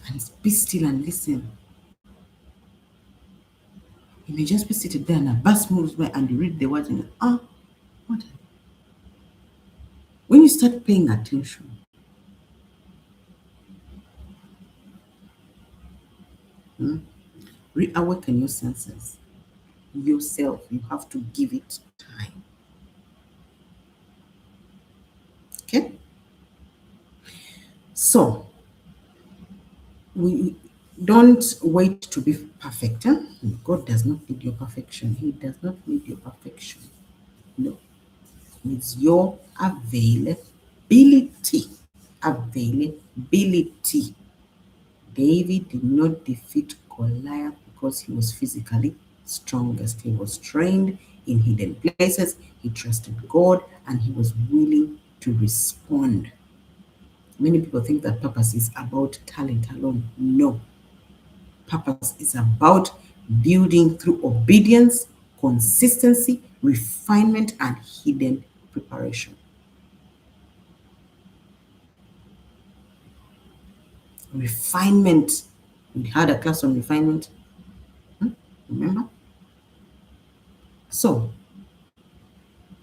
and be still and listen. You may just be seated there and a bus moves by and you read the words and what? When you start paying attention, reawaken your senses. Yourself, you have to give it time. Okay? So, we don't wait to be perfect. Huh? God does not need your perfection. He does not need your perfection. No. It's your availability. Availability. David did not defeat Goliath because he was physically strongest. He was trained in hidden places. He trusted God and he was willing to respond. Many people think that purpose is about talent alone. No. Purpose is about building through obedience, consistency, refinement, and hidden preparation. Refinement. We had a class on refinement. Remember? So,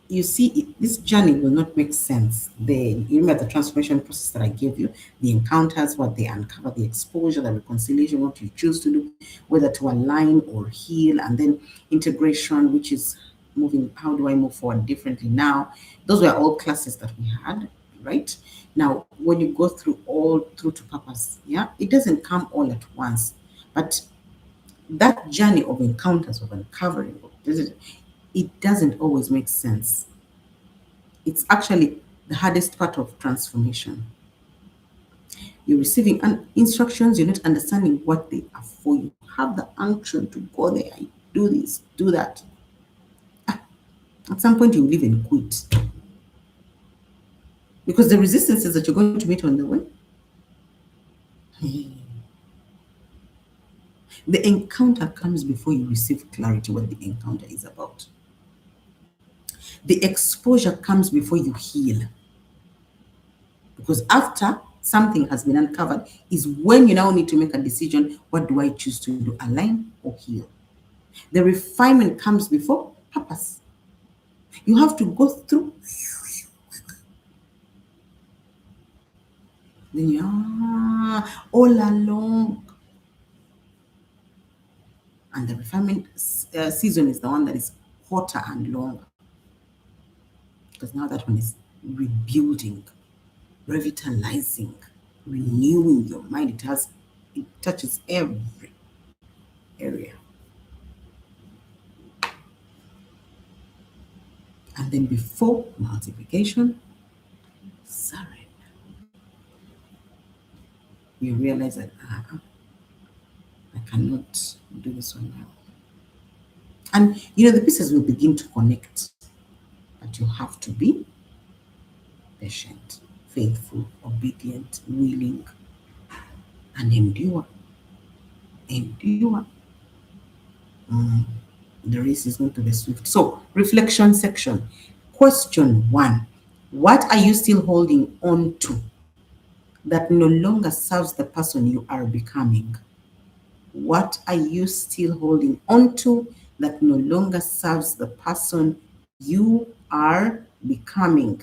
you see, this journey will not make sense. You remember the transformation process that I gave you, the encounters, what they uncover, the exposure, the reconciliation, what you choose to do, whether to align or heal, and then integration, which is moving, how do I move forward differently now? Those were all classes that we had, right? Now, when you go through all through to purpose, yeah, it doesn't come all at once, but that journey of encounters, of uncovering, it doesn't always make sense. It's actually the hardest part of transformation. You're receiving instructions, you're not understanding what they are for. You have the unction to go there, do this, do that. At some point, you will even quit. Because the resistances that you're going to meet on the way, the encounter comes before you receive clarity what the encounter is about. The exposure comes before you heal. Because after something has been uncovered is when you now need to make a decision, what do I choose to do, align or heal? The refinement comes before purpose. You have to go through. Then you all along. And the refinement season is the one that is hotter and longer. Because now that one is rebuilding, revitalizing, renewing your mind. It touches every area. And then before multiplication, surrender. You realize that I cannot do this one now. And the pieces will begin to connect. But you have to be patient, faithful, obedient, willing, and endure. Endure. The race is going to be swift. So, reflection section. Question 1. What are you still holding on to that no longer serves the person you are becoming? What are you still holding on to that no longer serves the person you are becoming?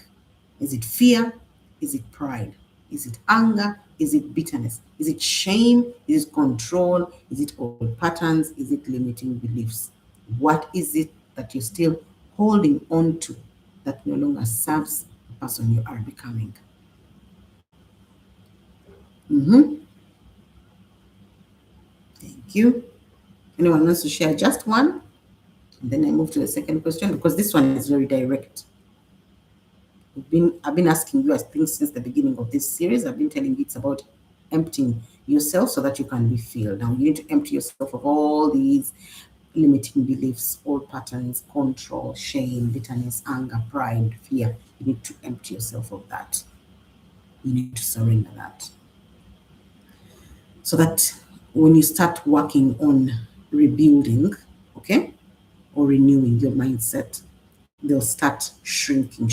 Is it fear? Is it pride? Is it anger? Is it bitterness? Is it shame? Is it control? Is it old patterns? Is it limiting beliefs? What is it that you're still holding on to that no longer serves the person you are becoming? Thank you. Anyone wants to share just one? And then I move to the second question because this one is very direct. I've been asking you, I think, since the beginning of this series. I've been telling you it's about emptying yourself so that you can be filled. Now, you need to empty yourself of all these limiting beliefs, old patterns, control, shame, bitterness, anger, pride, fear. You need to empty yourself of that. You need to surrender that. So that when you start working on rebuilding, okay, or renewing your mindset, they'll start shrinking.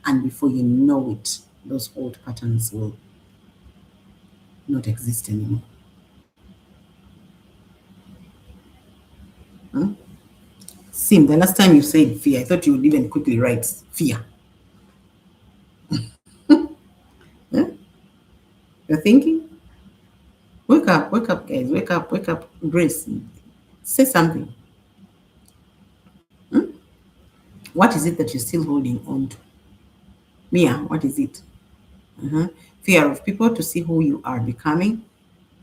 And before you know it, those old patterns will not exist anymore. Sim, the last time you said fear, I thought you would even quickly write fear. Yeah? You're thinking? Wake up, guys. Wake up, Grace. Say something. What is it that you're still holding on to? Mia, what is it? Fear of people to see who you are becoming.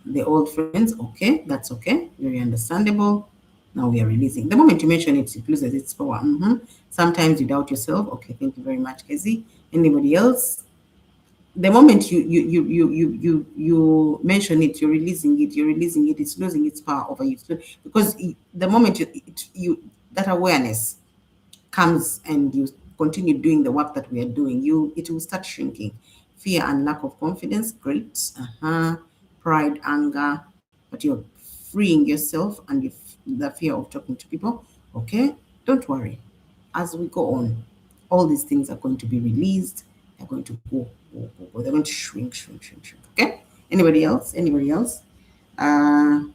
The old friends, okay, that's okay. Very understandable. Now we are releasing. The moment you mention it, it loses its power. Sometimes you doubt yourself. Okay, thank you very much, Kezzy. Anybody else? the moment you mention it, you're releasing it, it's losing its power over you. Because the moment you that awareness comes and you continue doing the work that we are doing, it will start shrinking. Fear and lack of confidence, great. Pride, anger, but you're freeing yourself and the fear of talking to people. Okay, don't worry. As we go on, all these things are going to be released. They're going to go. They're going to shrink, shrink, shrink, shrink. Okay. Anybody else? Anybody else? The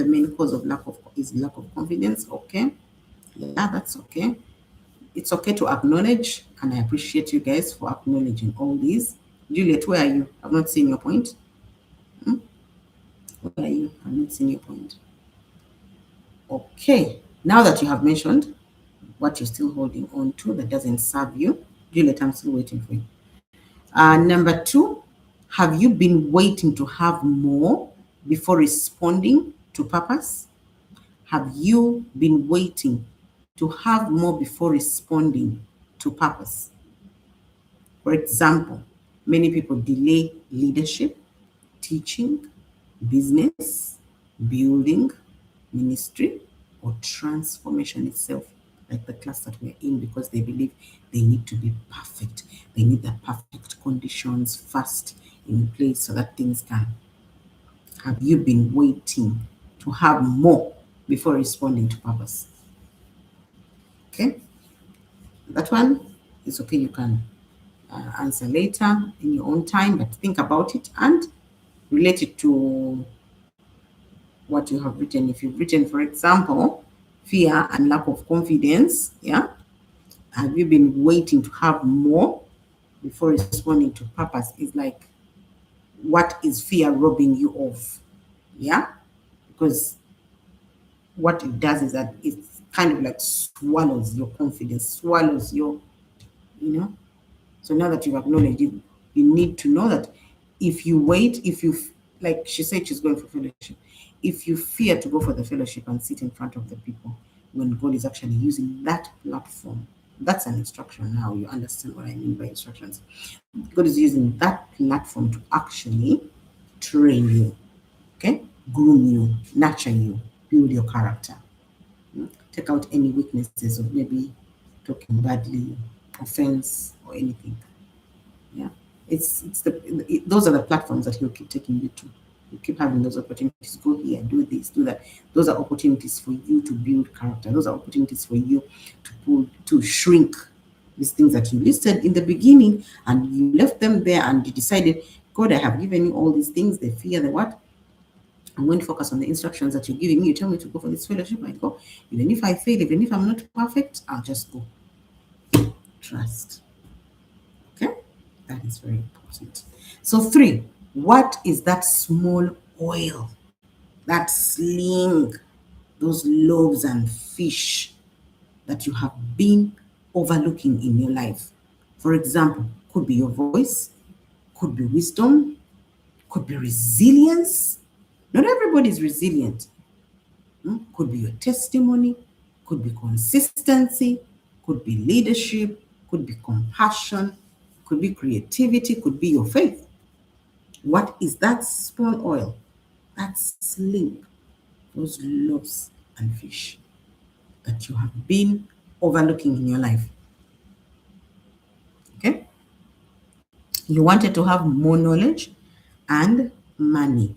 main cause of lack of confidence. Okay. Yeah, that's okay. It's okay to acknowledge, and I appreciate you guys for acknowledging all these. Juliet, where are you? I've not seen your point. Where are you? I've not seen your point. Okay. Now that you have mentioned what you're still holding on to that doesn't serve you, Juliet, I'm still waiting for you. Number two, have you been waiting to have more before responding to purpose? Have you been waiting to have more before responding to purpose? For example, many people delay leadership, teaching, business, building, ministry, or transformation itself, like the class that we're in, because they believe they need to be perfect. They need the perfect conditions first in place so that things can. Have you been waiting to have more before responding to purpose? Okay, that one is okay. You can answer later in your own time, but think about it and relate it to what you have written. If you've written, for example, fear and lack of confidence, yeah, have you been waiting to have more before responding to purpose? Is like, what is fear robbing you of? Yeah, because what it does is that it kind of like swallows your confidence, swallows your, you know. So now that you've acknowledged it, you need to know that if you wait, like she said, she's going for fellowship. If you fear to go for the fellowship and sit in front of the people when God is actually using that platform, that's an instruction now. You understand what I mean by instructions. God is using that platform to actually train you, okay? Groom you, nurture you, build your character. Take out any weaknesses of maybe talking badly, offense, or anything. Yeah, those are the platforms that he'll keep taking you to. You keep having those opportunities. Go here, do this, do that. Those are opportunities for you to build character. Those are opportunities for you to shrink these things that you listed in the beginning, and you left them there, and you decided, God, I have given you all these things. The fear, the what? I'm going to focus on the instructions that you're giving me. You tell me to go for this fellowship, I go. Even if I fail, even if I'm not perfect, I'll just go. Trust. Okay? That is very important. So, three, what is that small oil, that sling, those loaves and fish that you have been overlooking in your life? For example, could be your voice, could be wisdom, could be resilience. Not everybody is resilient. Could be your testimony, could be consistency, could be leadership, could be compassion, could be creativity, could be your faith. What is that small oil, that sling, those loaves and fish that you have been overlooking in your life? Okay? You wanted to have more knowledge and money.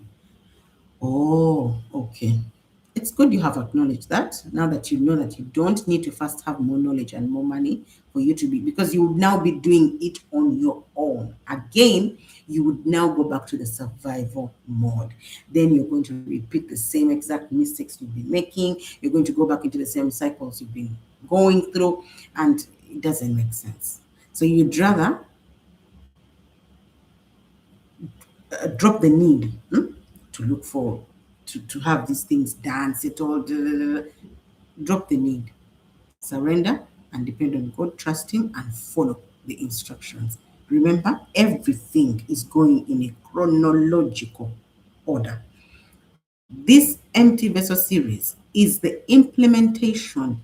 Oh, okay. It's good you have acknowledged that. Now that you know that you don't need to first have more knowledge and more money for you to be, because you would now be doing it on your own. Again, you would now go back to the survival mode. Then you're going to repeat the same exact mistakes you've been making. You're going to go back into the same cycles you've been going through, and it doesn't make sense. So you'd rather drop the need to look for to have these things done, settled. Drop the need, surrender, and depend on God, trust Him, and follow the instructions. Remember, everything is going in a chronological order. This empty vessel series is the implementation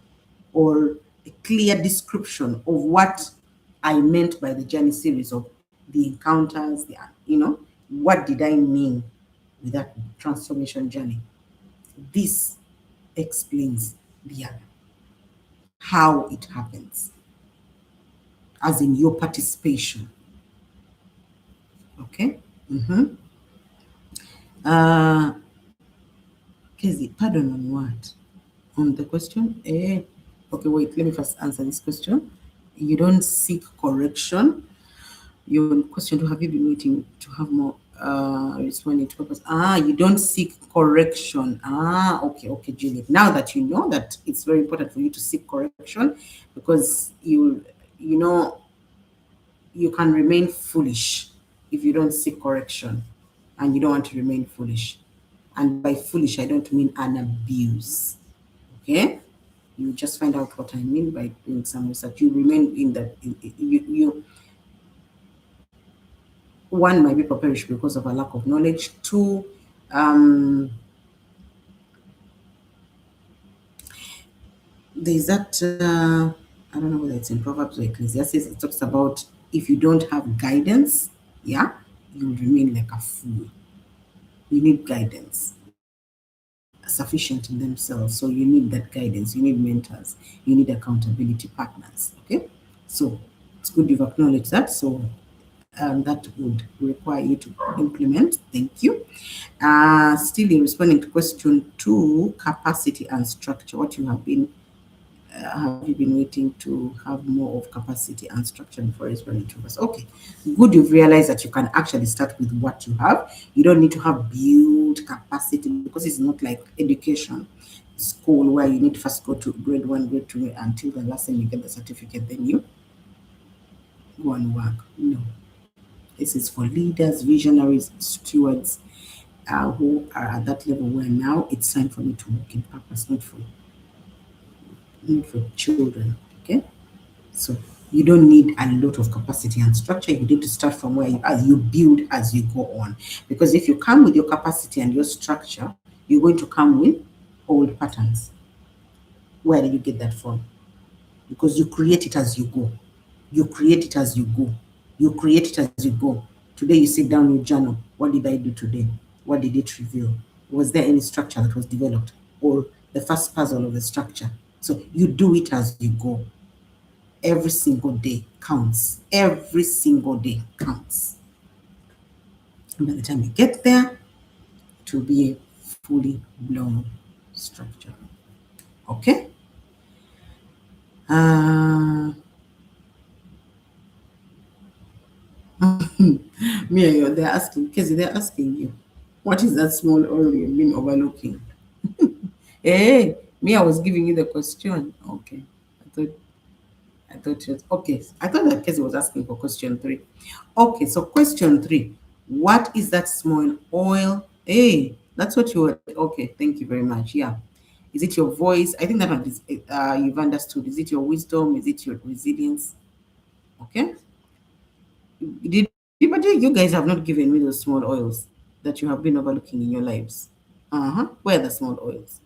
or a clear description of what I meant by the journey series of the encounters, what did I mean with that transformation journey? This explains the other, how it happens, as in your participation. Okay? Mm-hmm. Uh, Kezi, pardon on what? On the question? Okay, wait, let me first answer this question. You don't seek correction. Your question to have you been waiting to have more responding to purpose. You don't seek correction. Okay, Juliet. Now that you know that it's very important for you to seek correction because you know you can remain foolish if you don't seek correction and you don't want to remain foolish. And by foolish, I don't mean an abuse. Okay? You just find out what I mean by doing some research. You remain in that, you one might be perish because of a lack of knowledge. Two, there's that, I don't know whether it's in Proverbs or Ecclesiastes, it talks about if you don't have guidance, yeah, you remain like a fool. You need guidance sufficient in themselves. So you need that guidance, you need mentors, you need accountability partners. Okay, so it's good you've acknowledged that. So that would require you to implement. Thank you. Still in responding to question 2, capacity and structure. What you have you been waiting to have more of capacity and structure before responding to us? Okay, good. You've realized that you can actually start with what you have. You don't need to have build capacity because it's not like education school where you need to first go to grade 1, grade 2 until the last time you get the certificate, then you go and work. No, this is for leaders, visionaries, stewards who are at that level where now it's time for me to work in purpose, not for children. Okay, so you don't need a lot of capacity and structure. You need to start from where you are. You build as you go on, because if you come with your capacity and your structure, you're going to come with old patterns. Where did you get that from? Because you create it as you go. You create it as you go. You create it as you go. Today you sit down, you journal. What did I do today? What did it reveal? Was there any structure that was developed? Or the first puzzle of the structure? So you do it as you go. Every single day counts. Every single day counts. And by the time you get there, it will be a fully blown structure. Okay? Mia, they're asking, Casey, they're asking you, what is that small oil you've been overlooking? Hey, Mia was giving you the question. Okay. I thought it was, okay. I thought that Casey was asking for question 3. Okay, so question 3. What is that small oil? Hey, that's what you were. Okay, thank you very much. Yeah. Is it your voice? I think that one is, you've understood. Is it your wisdom? Is it your resilience? Okay. But you guys have not given me those small oils that you have been overlooking in your lives. Where are the small oils?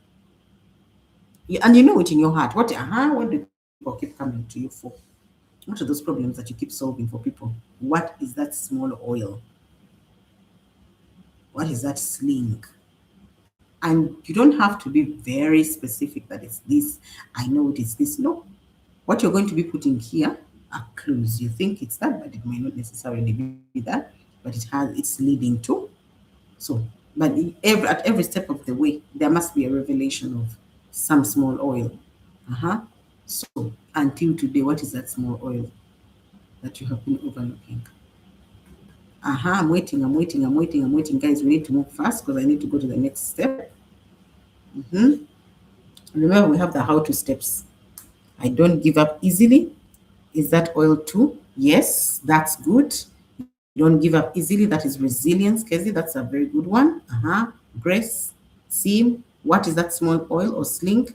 And you know it in your heart. What do people keep coming to you for? What are those problems that you keep solving for people? What is that small oil? What is that sling? And you don't have to be very specific that it's this. I know it is this. No. What you're going to be putting here are clues. You think it's that, but it may not necessarily be that. But it's leading to. So, but at every step of the way, there must be a revelation of some small oil. So until today, what is that small oil that you have been overlooking? I'm waiting. Guys, we need to move fast because I need to go to the next step. Remember, we have the how to steps. I don't give up easily. Is that oil too? Yes, that's good. You don't give up easily. That is resilience, Casey. That's a very good one. Grace, seam. What is that small oil or sling?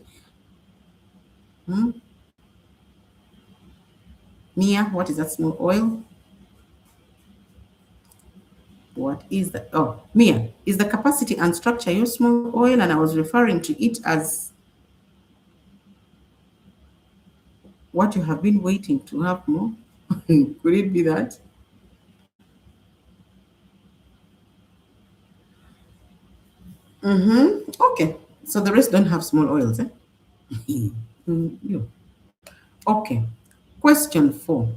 Mia, what is that small oil? What is that? Oh, Mia, is the capacity and structure your small oil? And I was referring to it as what you have been waiting to have more. Could it be that? Okay. So the rest don't have small oils, eh? You. Okay. Question 4.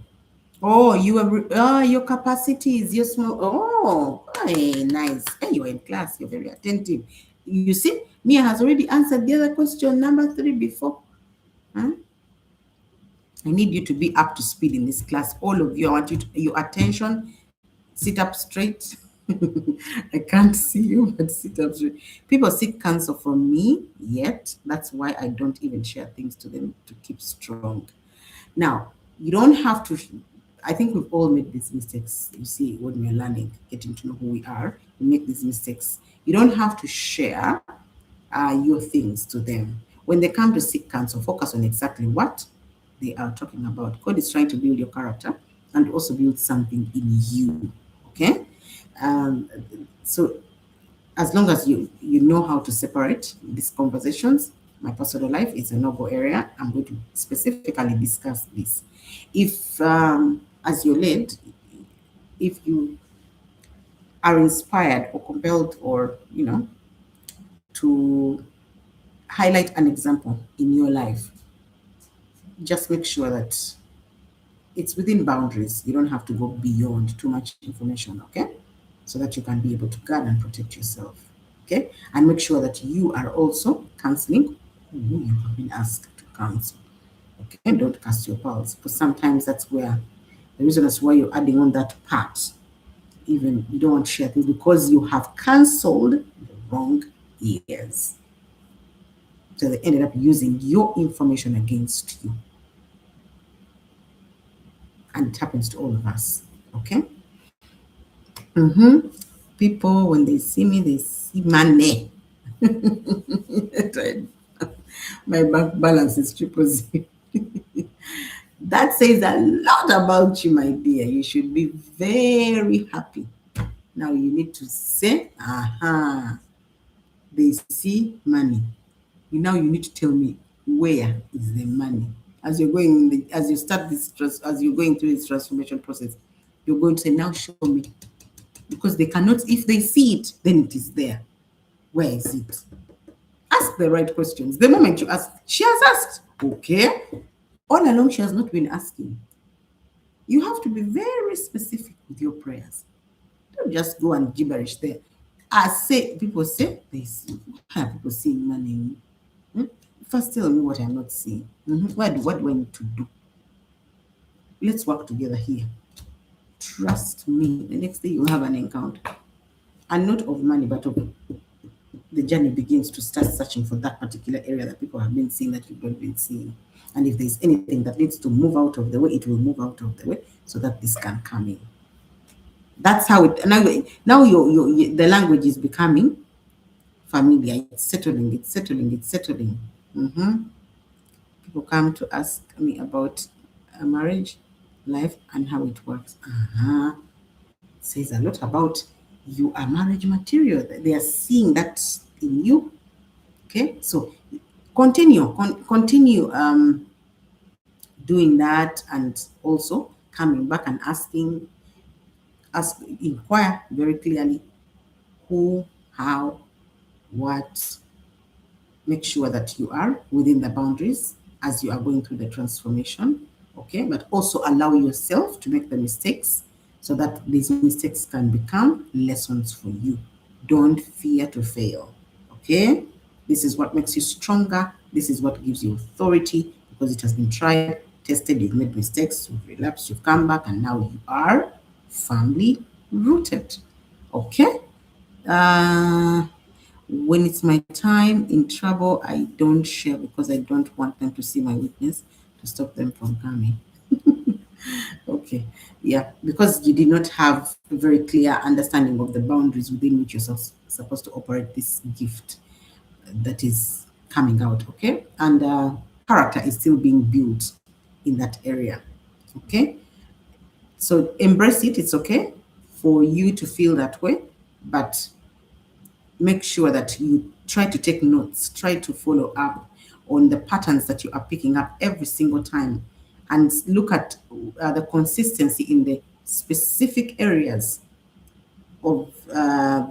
Oh, your capacities, your small. Oh, hey, nice. Hey, you're in class. You're very attentive. You see, Mia has already answered the other question, number 3, before. Huh? I need you to be up to speed in this class. All of you, I want your attention. Sit up straight. I can't see you, but sit up straight. People seek counsel from me, yet that's why I don't even share things to them to keep strong. Now, you don't have to. I think we've all made these mistakes. You see, when we're learning, getting to know who we are, we make these mistakes. You don't have to share your things to them. When they come to seek counsel, focus on exactly what they are talking about. God is trying to build your character and also build something in you. Okay? Um, so as long as you know how to separate these conversations, my personal life is a noble area. I'm going to specifically discuss this. If as you're led, if you are inspired or compelled, or to highlight an example in your life, just make sure that it's within boundaries. You don't have to go beyond too much information, okay? So that you can be able to guard and protect yourself, okay? And make sure that you are also counseling who you have been asked to counsel, okay? Don't cast your pulse, because sometimes that's where the reason is why you're adding on that part. Even you don't want to share things because you have cancelled the wrong ears. So they ended up using your information against you. And it happens to all of us, okay? People, when they see me, they see money. My bank balance is triple zero. That says a lot about you, my dear. You should be very happy. Now you need to say, aha, they see money. Now you need to tell me, where is the money? As you're going, as you start this, as you're going through this transformation process, you're going to say, now show me. Because they cannot, if they see it, then it is there. Where is it? Ask the right questions. The moment you ask, she has asked. Okay. All along, she has not been asking. You have to be very specific with your prayers. Don't just go and gibberish there. I say, people say, they see. Why are people seeing money? Hmm? First, tell me what I'm not seeing. What do I need to do? Let's work together here. Trust me. The next day, you'll have an encounter. And not of money, but of the journey begins to start searching for that particular area that people have been seeing that you've not been seeing. And if there's anything that needs to move out of the way, it will move out of the way so that this can come in. That's how it now the language is becoming familiar. It's settling, it's settling, it's settling. People come to ask me about a marriage life and how it works. Says a lot about you are marriage material. They are seeing that in you. Okay, so continue doing that, and also coming back and inquire very clearly who, how, what. Make sure that you are within the boundaries as you are going through the transformation, okay? But also allow yourself to make the mistakes so that these mistakes can become lessons for you. Don't fear to fail, okay? This is what makes you stronger. This is what gives you authority, because it has been tried, tested, you've made mistakes, you've relapsed, you've come back, and now you are firmly rooted, okay? Uh, when it's my time in trouble, I don't share because I don't want them to see my weakness to stop them from coming. Okay, yeah, because you did not have a very clear understanding of the boundaries within which you're supposed to operate this gift that is coming out, okay? And character is still being built in that area, okay? So embrace it. It's okay for you to feel that way, but make sure that you try to take notes, try to follow up on the patterns that you are picking up every single time, and look at the consistency in the specific areas of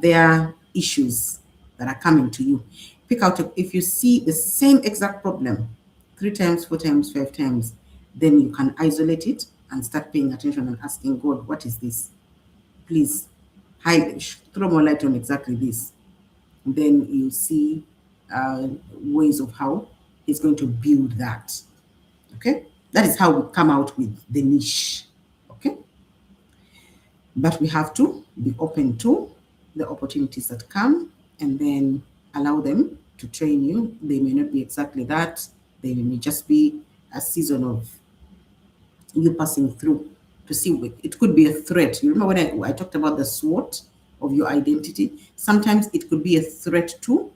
their issues that are coming to you. Pick out, if you see the same exact problem 3 times, 4 times, 5 times, then you can isolate it and start paying attention and asking God, what is this? Please throw more light on exactly this. Then you see ways of how it's going to build that. Okay, that is how we come out with the niche. Okay, but we have to be open to the opportunities that come and then allow them to train you. They may not be exactly that, they may just be a season of you passing through to see with. It could be a threat. You remember when I talked about the SWOT of your identity? Sometimes it could be a threat to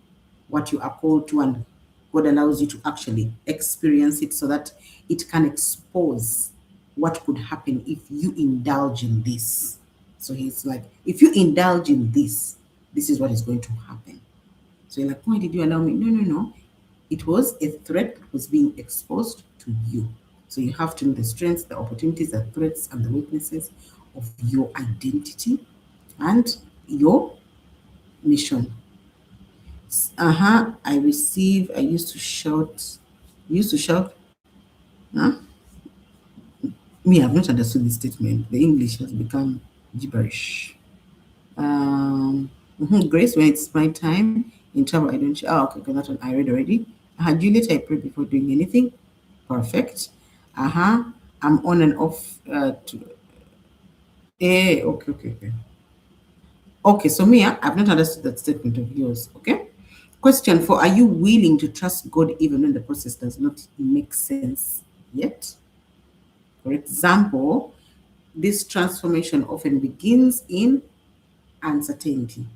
what you are called to, and God allows you to actually experience it so that it can expose what could happen if you indulge in this. So he's like, if you indulge in this, this is what is going to happen. So you're like, why did you allow me? No, no, no. It was a threat that was being exposed to you. So you have to know the strengths, the opportunities, the threats, and the weaknesses of your identity and your mission. I used to shout. You used to shout. Huh? Me, I've not understood this statement. The English has become gibberish. Grace, when it's my time in trouble, I don't. Okay, that one I read already. Juliet, I pray before doing anything. Perfect. I'm on and off. Okay. Okay, so Mia, I've not understood that statement of yours. Okay. Question 4: are you willing to trust God even when the process does not make sense yet? For example, this transformation often begins in uncertainty.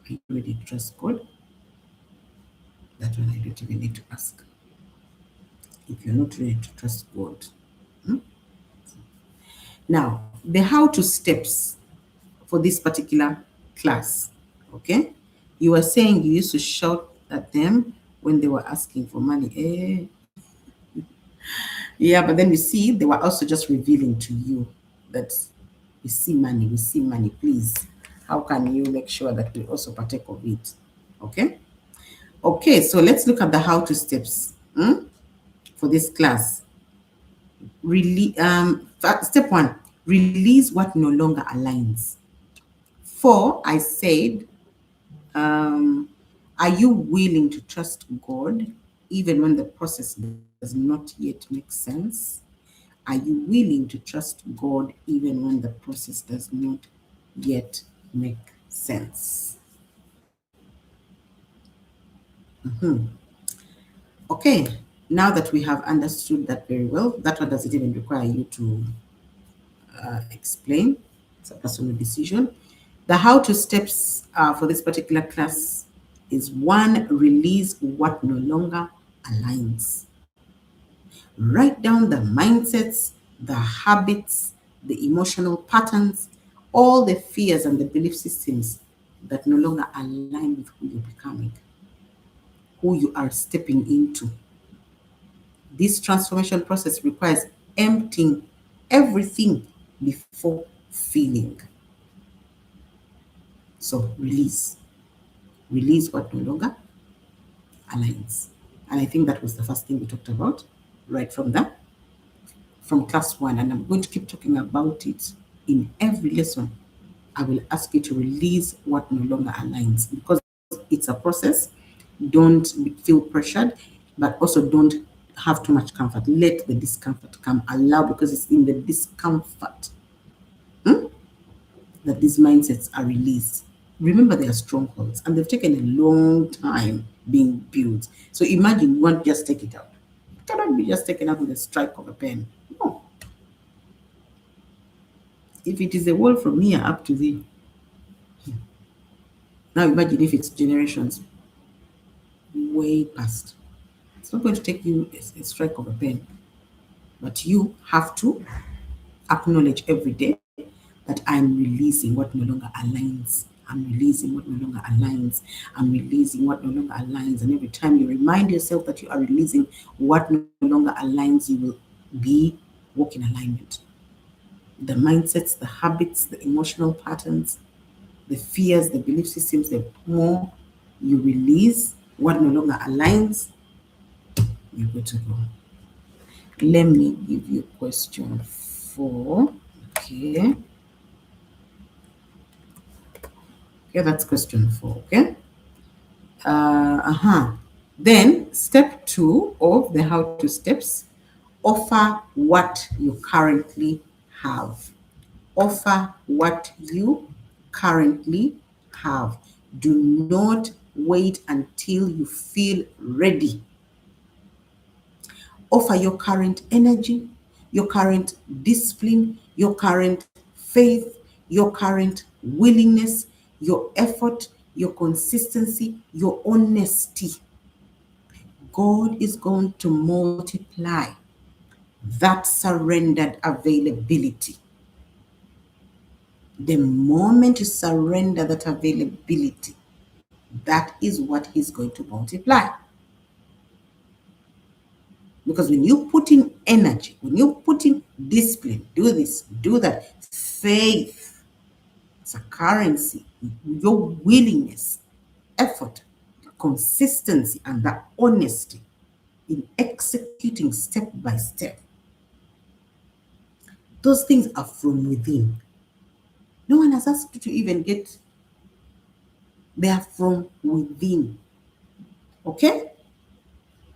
Are you ready to trust God? That one I don't even need to ask. If you're not ready to trust God. Now, the how-to steps for this particular class, okay? You were saying you used to shout at them when they were asking for money. Yeah, but then you see, they were also just revealing to you that we see money, please. How can you make sure that we also partake of it? Okay? Okay, so let's look at the how-to steps for this class. Step 1, release what no longer aligns. 4, I said, are you willing to trust God even when the process does not yet make sense? Are you willing to trust God even when the process does not yet make sense? Okay, now that we have understood that very well, that one doesn't even require you to explain. It's a personal decision. The how-to steps for this particular class is 1, release what no longer aligns. Write down the mindsets, the habits, the emotional patterns, all the fears and the belief systems that no longer align with who you're becoming, who you are stepping into. This transformation process requires emptying everything before feeling. So release what no longer aligns. And I think that was the first thing we talked about right from class 1. And I'm going to keep talking about it in every lesson. I will ask you to release what no longer aligns because it's a process. Don't feel pressured, but also don't have too much comfort. Let the discomfort come. Allow, because it's in the discomfort that these mindsets are released. Remember, they are strongholds and they've taken a long time being built. So imagine you won't just take it out. It cannot be just taken out with a strike of a pen. No. If it is a wall from here up to thee, now imagine if it's generations way past. It's not going to take you a strike of a pen, but you have to acknowledge every day that I'm releasing what no longer aligns. I'm releasing what no longer aligns. I'm releasing what no longer aligns. And every time you remind yourself that you are releasing what no longer aligns, you will be walking alignment. The mindsets, the habits, the emotional patterns, the fears, the belief systems, the more you release what no longer aligns, you're good to go. Let me give you question 4. Okay. Okay, that's question 4. Okay. Then step 2 of the how to steps, offer what you currently have. Offer what you currently have. Do not wait until you feel ready. Offer your current energy, your current discipline, your current faith, your current willingness, your effort, your consistency, your honesty. God is going to multiply that surrendered availability. The moment you surrender that availability, that is what He's going to multiply. Because when you put in energy, when you put in discipline, do this, do that, faith, it's a currency. Your willingness, effort, consistency, and the honesty in executing step by step. Those things are from within. No one has asked you to even get, they are from within. Okay?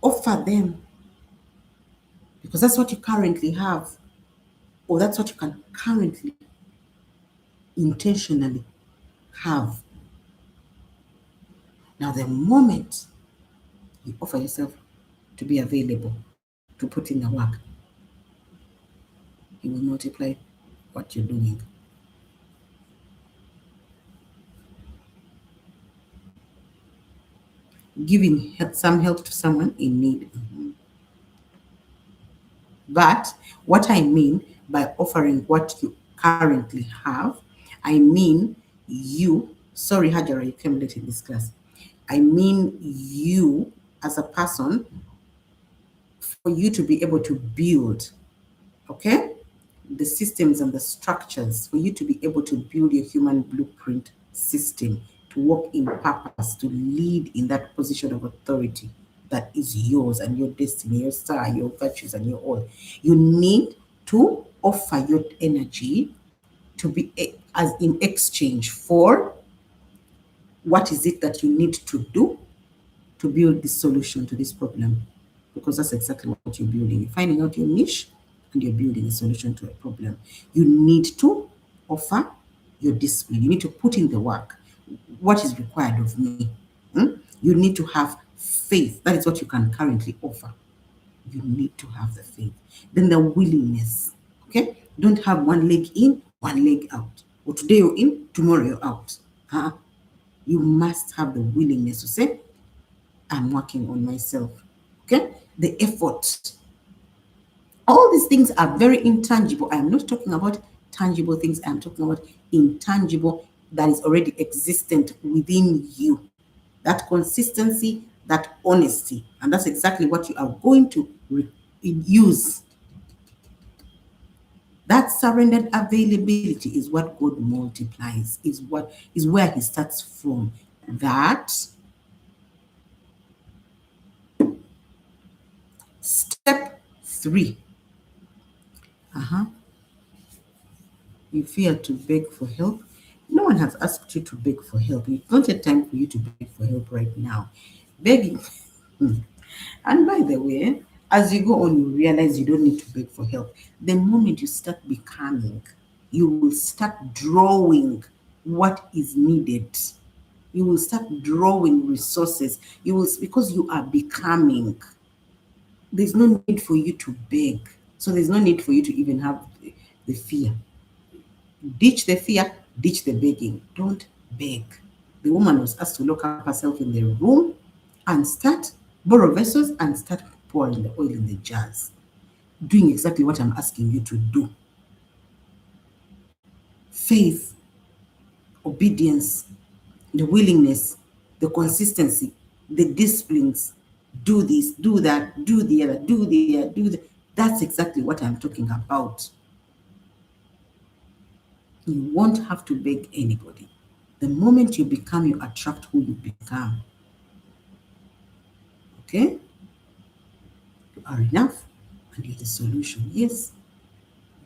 Offer them. Because that's what you currently have. Or that's what you can currently, intentionally have. Now, the moment you offer yourself to be available, to put in the work, He will multiply what you're doing. Giving some help to someone in need. But what I mean by offering what you currently have, I mean you, sorry Hajara, you came late in this class. I mean you as a person, for you to be able to build, okay, the systems and the structures, for you to be able to build your human blueprint system, to walk in purpose, to lead in that position of authority that is yours and your destiny, your star, your virtues, and your all. You need to offer your energy to be as in exchange for what is it that you need to do to build this solution to this problem, because that's exactly what you're building. You're finding out your niche and you're building a solution to a problem. You need to offer your discipline. You need to put in the work. What is required of me? You need to have faith. That is what you can currently offer. You need to have the faith. Then the willingness. Okay? Don't have one leg in, one leg out. Or today you're in, tomorrow you're out. You must have the willingness to say, I'm working on myself. Okay? The effort. All these things are very intangible. I'm not talking about tangible things. I'm talking about intangible that is already existent within you. That consistency, that honesty. And that's exactly what you are going to use. That surrendered availability is what God multiplies, is where He starts from. That step 3. You fear to beg for help. No one has asked you to beg for help. It's not a time for you to beg for help right now. Begging. And by the way, as you go on, you realize you don't need to beg for help. The moment you start becoming, you will start drawing what is needed. You will start drawing resources. You will, because you are becoming. There's no need for you to beg. So there's no need for you to even have the fear. Ditch the fear, ditch the begging. Don't beg. The woman was asked to lock up herself in the room and start borrow vessels and start pouring the oil in the jars. Doing exactly what I'm asking you to do. Faith, obedience, the willingness, the consistency, the disciplines. Do this, do that, do the other, do the other, do the. That's exactly what I'm talking about. You won't have to beg anybody. The moment you become, you attract who you become. Okay? You are enough and you're the solution. Yes.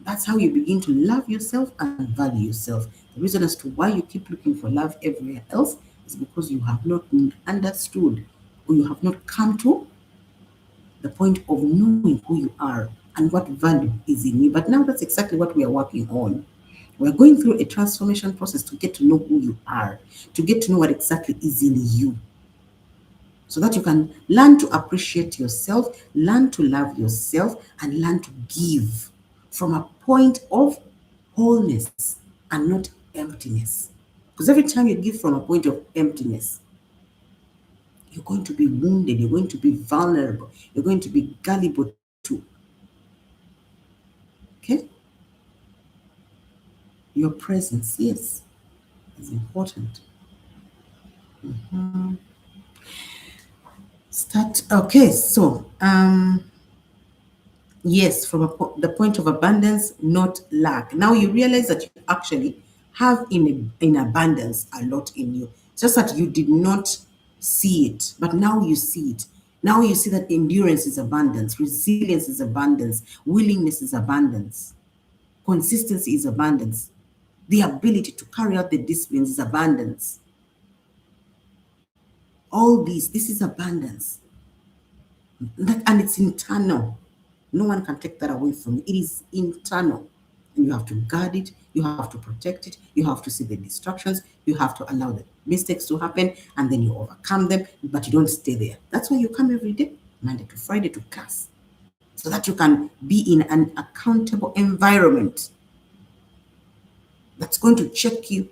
That's how you begin to love yourself and value yourself. The reason as to why you keep looking for love everywhere else is because you have not understood, or you have not come to the point of knowing who you are and what value is in you. But now that's exactly what we are working on. We're going through a transformation process to get to know who you are, to get to know what exactly is in you, so that you can learn to appreciate yourself, learn to love yourself, and learn to give from a point of wholeness and not emptiness. Because every time you give from a point of emptiness, you're going to be wounded, you're going to be vulnerable, you're going to be gullible too. Okay? Your presence, yes, is important. Start. Okay, so yes, from the point of abundance, not lack. Now you realize that you actually have in abundance a lot in you. It's just that you did not see it, but now you see it. Now you see that endurance is abundance, resilience is abundance, willingness is abundance, consistency is abundance, the ability to carry out the disciplines is abundance. All this is abundance. And it's internal. No one can take that away from you. It is internal. And you have to guard it, you have to protect it, you have to see the distractions, you have to allow the mistakes to happen, and then you overcome them, but you don't stay there. That's why you come every day, Monday to Friday, to class, so that you can be in an accountable environment that's going to check you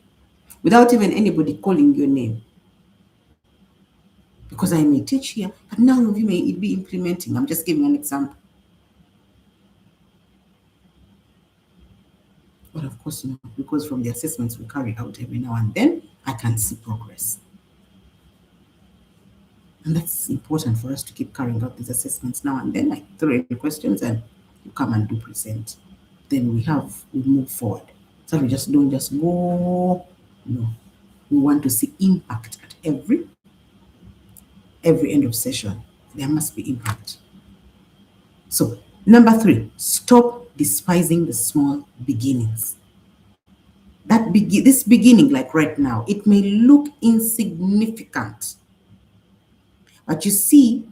without even anybody calling your name. Because I may teach here, but none of you may be implementing. I'm just giving an example. But of course, because from the assessments we carry out every now and then, I can see progress. And that's important for us to keep carrying out these assessments now and then. I throw in questions and you come and do present. Then we move forward. So we just don't just go. No. We want to see impact at every end of session. There must be impact. So, number 3, stop despising the small beginnings. This beginning, like right now, it may look insignificant, but you see,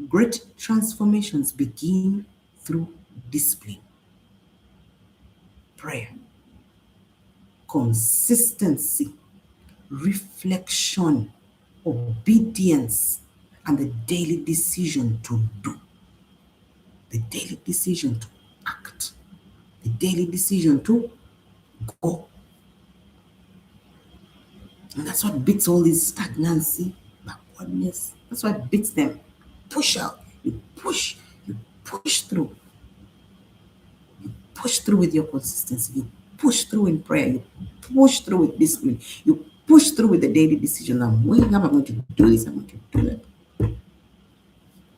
great transformations begin through discipline, prayer, consistency, reflection, obedience, and the daily decision to do, the daily decision to act, the daily decision to go. And that's what beats all this stagnancy, backwardness. That's what beats them. Push out. You push through. You push through with your consistency. You push through in prayer. You push through with discipline. You push through with the daily decision. I'm waking up, I'm going to do this, I'm going to do that.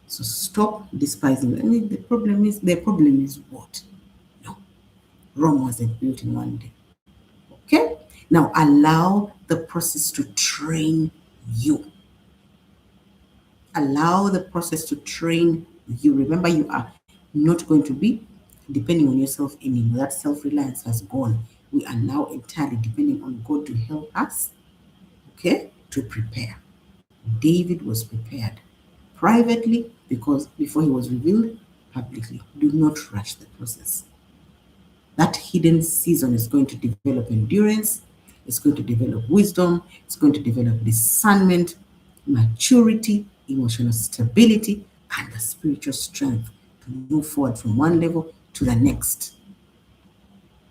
So stop despising. I mean, the problem is what? No. Rome wasn't built in one day. Okay? Now allow the process to train you. Allow the process to train you. Remember, you are not going to be depending on yourself anymore. That self-reliance has gone. We are now entirely depending on God to help us, okay, to prepare. David was prepared privately because before he was revealed publicly. Do not rush the process. That hidden season is going to develop endurance, it's going to develop wisdom, it's going to develop discernment, maturity, emotional stability, and the spiritual strength to move forward from one level to the next.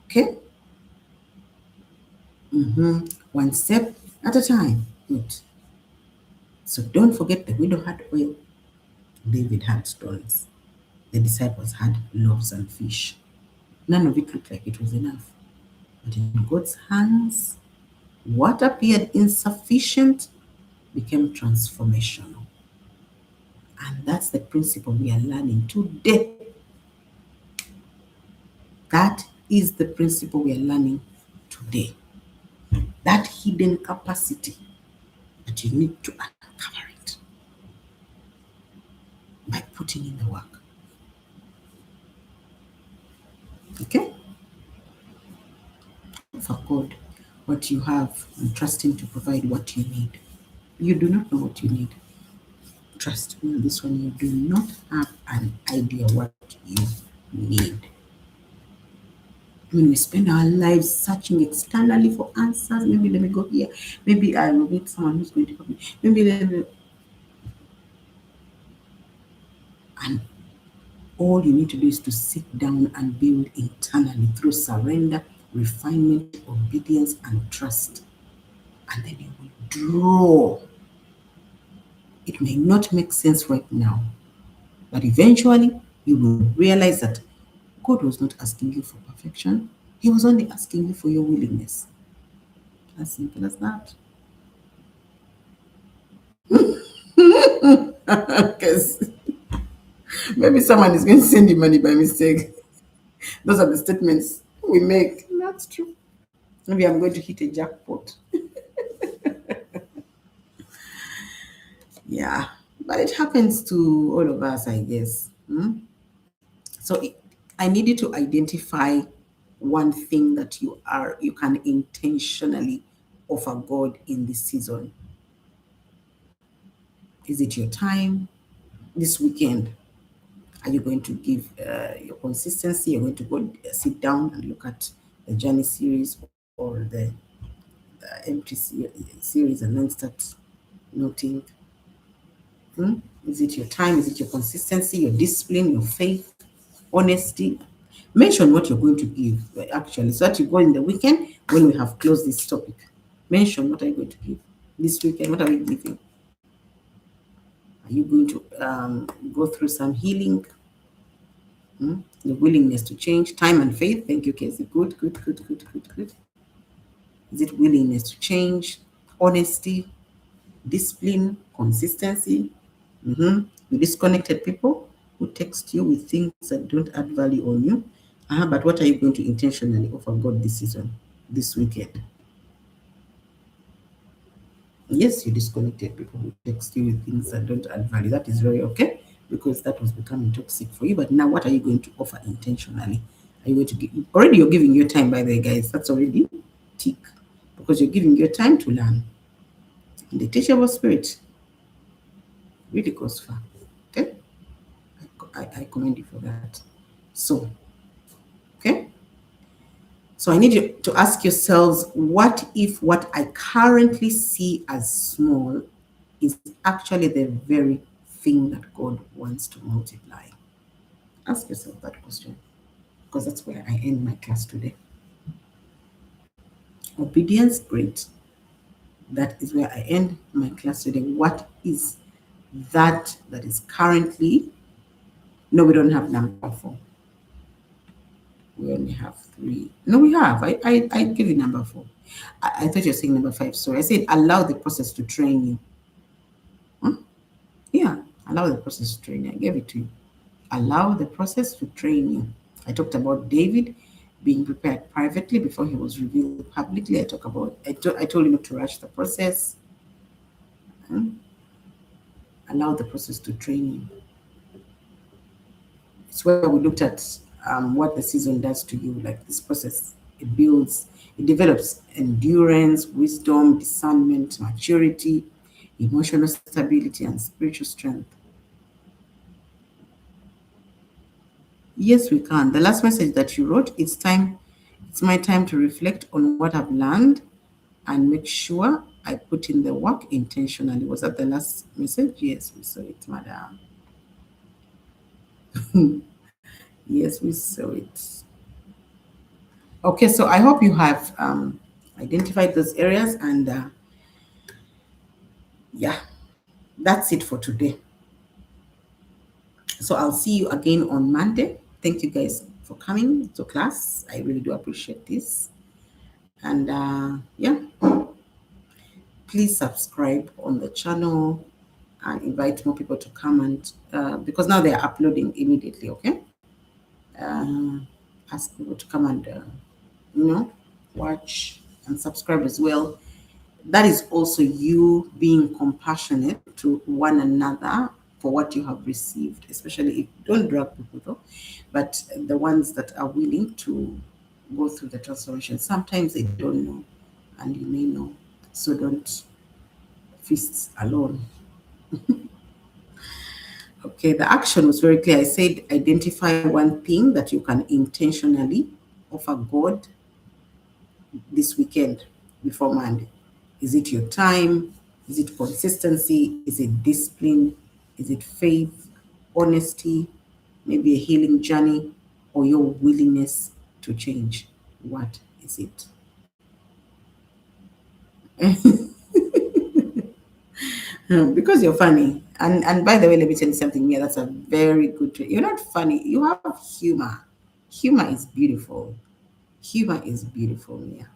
Okay? One step at a time. Good. So don't forget the widow had oil, David had stones, the disciples had loaves and fish. None of it looked like it was enough. But in God's hands, what appeared insufficient became transformational. And that's the principle we are learning today. That is the principle we are learning today. that hidden capacity, but you need to uncover it by putting in the work. Okay? For God what you have and trust Him to provide what you need. You do not know what you need. Trust me on this one, you do not have an idea what you need. When we spend our lives searching externally for answers, maybe let me go here, maybe I will meet someone who's going to help me, maybe let me, and all you need to do is to sit down and build internally through surrender, refinement, obedience, and trust. And then you will draw. It may not make sense right now, but eventually you will realize that God was not asking you for perfection. He was only asking you for your willingness. As simple as that. Because maybe someone is going to send you money by mistake. Those are the statements we make. That's true. Maybe I'm going to hit a jackpot. Yeah. But it happens to all of us, I guess. So I need you to identify one thing that you can intentionally offer God in this season. Is it your time this weekend? Are you going to give your consistency? You're going to go sit down and look at the journey series or the series and then start noting. Is it your time? Is it your consistency, your discipline, your faith, honesty? Mention what you're going to give, actually, so that you go in the weekend when we have closed this topic. Mention what are you going to give this weekend? What are we giving? Are you going to go through some healing? The willingness to change, time and faith. Thank you, Casey. Good, good, good, good, good, good. Is it willingness to change, honesty, discipline, consistency? The disconnected people who text you with things that don't add value on you. But what are you going to intentionally offer God this season, this weekend? Yes, you disconnected people who text you with things that don't add value. That is very okay because that was becoming toxic for you. But now, what are you going to offer intentionally? Are you going to give? Already, you're giving your time, by the way, guys. That's already tick because you're giving your time to learn. And the teachable spirit really goes far. Okay, I commend you for that. So, okay. So I need you to ask yourselves, what if what I currently see as small is actually the very thing that God wants to multiply? Ask yourself that question because that's where I end my class today. Obedience, great. That is where I end my class today. What is that is currently? No, we don't have number 4. We only have 3. No, we have. I give you number 4. I thought you were saying number 5. Sorry. I said allow the process to train you. Yeah, allow the process to train you. I gave it to you. Allow the process to train you. I talked about David being prepared privately before he was revealed publicly. I told you not to rush the process. Allow the process to train you. It's where we looked at what the season does to you, like this process. It develops endurance, wisdom, discernment, maturity, emotional stability, and spiritual strength. Yes, we can. The last message that you wrote, it's my time to reflect on what I've learned and make sure I put in the work intentionally. Was that the last message? Yes, we saw it, madam. Yes, we saw it. Okay, so I hope you have identified those areas, and yeah, that's it for today. So I'll see you again on Monday. Thank you guys for coming to class. I really do appreciate this. And yeah, please subscribe on the channel and invite more people to come, and because now they are uploading immediately. Okay, uh, ask people to come and watch and subscribe as well. That is also you being compassionate to one another for what you have received, especially if don't drag people though, but the ones that are willing to go through the transformation. Sometimes they don't know, and you may know. So don't feast alone. Okay, the action was very clear. I said identify one thing that you can intentionally offer God this weekend before Monday. Is it your time? Is it consistency? Is it discipline? Is it faith, honesty, maybe a healing journey, or your willingness to change? What is it? Because you're funny. And by the way, let me tell you something, Mia, that's a very good trait. You're not funny. You have humor. Humor is beautiful. Humor is beautiful, Mia.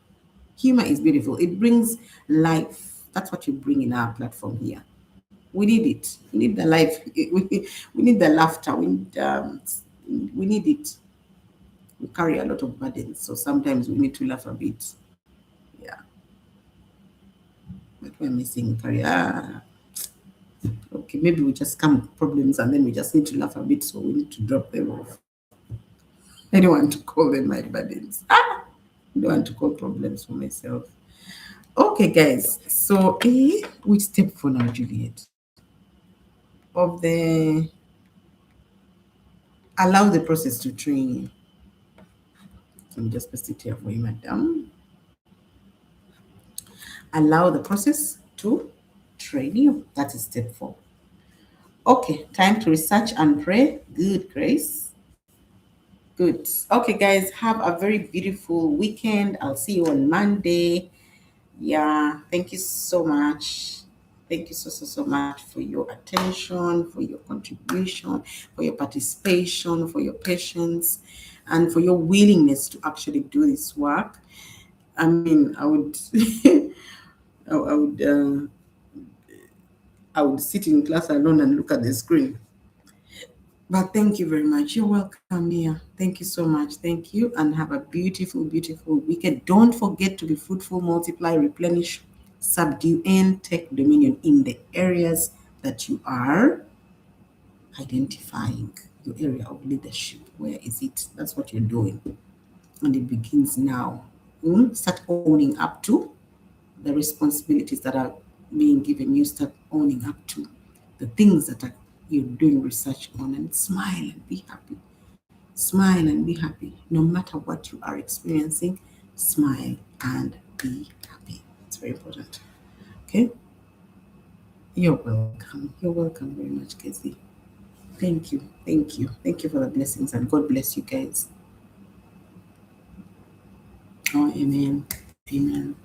Humor is beautiful. It brings life. That's what you bring in our platform here. We need it. We need the life. We need the laughter. We need it. We carry a lot of burdens, so sometimes we need to laugh a bit. Yeah, but we're missing career. Okay, maybe we just come with problems and then we just need to laugh a bit, so we need to drop them off. I don't want to call them my burdens. I don't want to call problems for myself. Okay, guys. So, which step for now, Juliet? Of the allow the process to train you. Let me just paste it here for you, madam. Allow the process to train you. That is step 4. Okay, time to research and pray. Good, Grace. Good. Okay, guys, have a very beautiful weekend. I'll see you on Monday. Yeah, thank you so much. Thank you so much for your attention, for your contribution, for your participation, for your patience, and for your willingness to actually do this work. I mean, I would, I would, I would sit in class alone and look at the screen. But thank you very much. You're welcome, Mia. Thank you so much. Thank you, and have a beautiful, beautiful weekend. Don't forget to be fruitful, multiply, replenish, subdue, and take dominion in the areas that you are identifying. Your area of leadership. Where is it? That's what you're doing. And it begins now. Start owning up to the responsibilities that are being given you. Start owning up to the things that you're doing research on, and smile and be happy. Smile and be happy. No matter what you are experiencing, smile and be happy. It's very important. Okay? You're welcome. You're welcome very much, Casey. Thank you. Thank you. Thank you for the blessings, and God bless you guys. Oh, amen. Amen.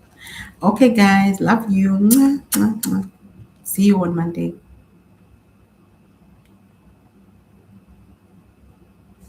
Okay, guys. Love you. Mwah, mwah, mwah. See you on Monday.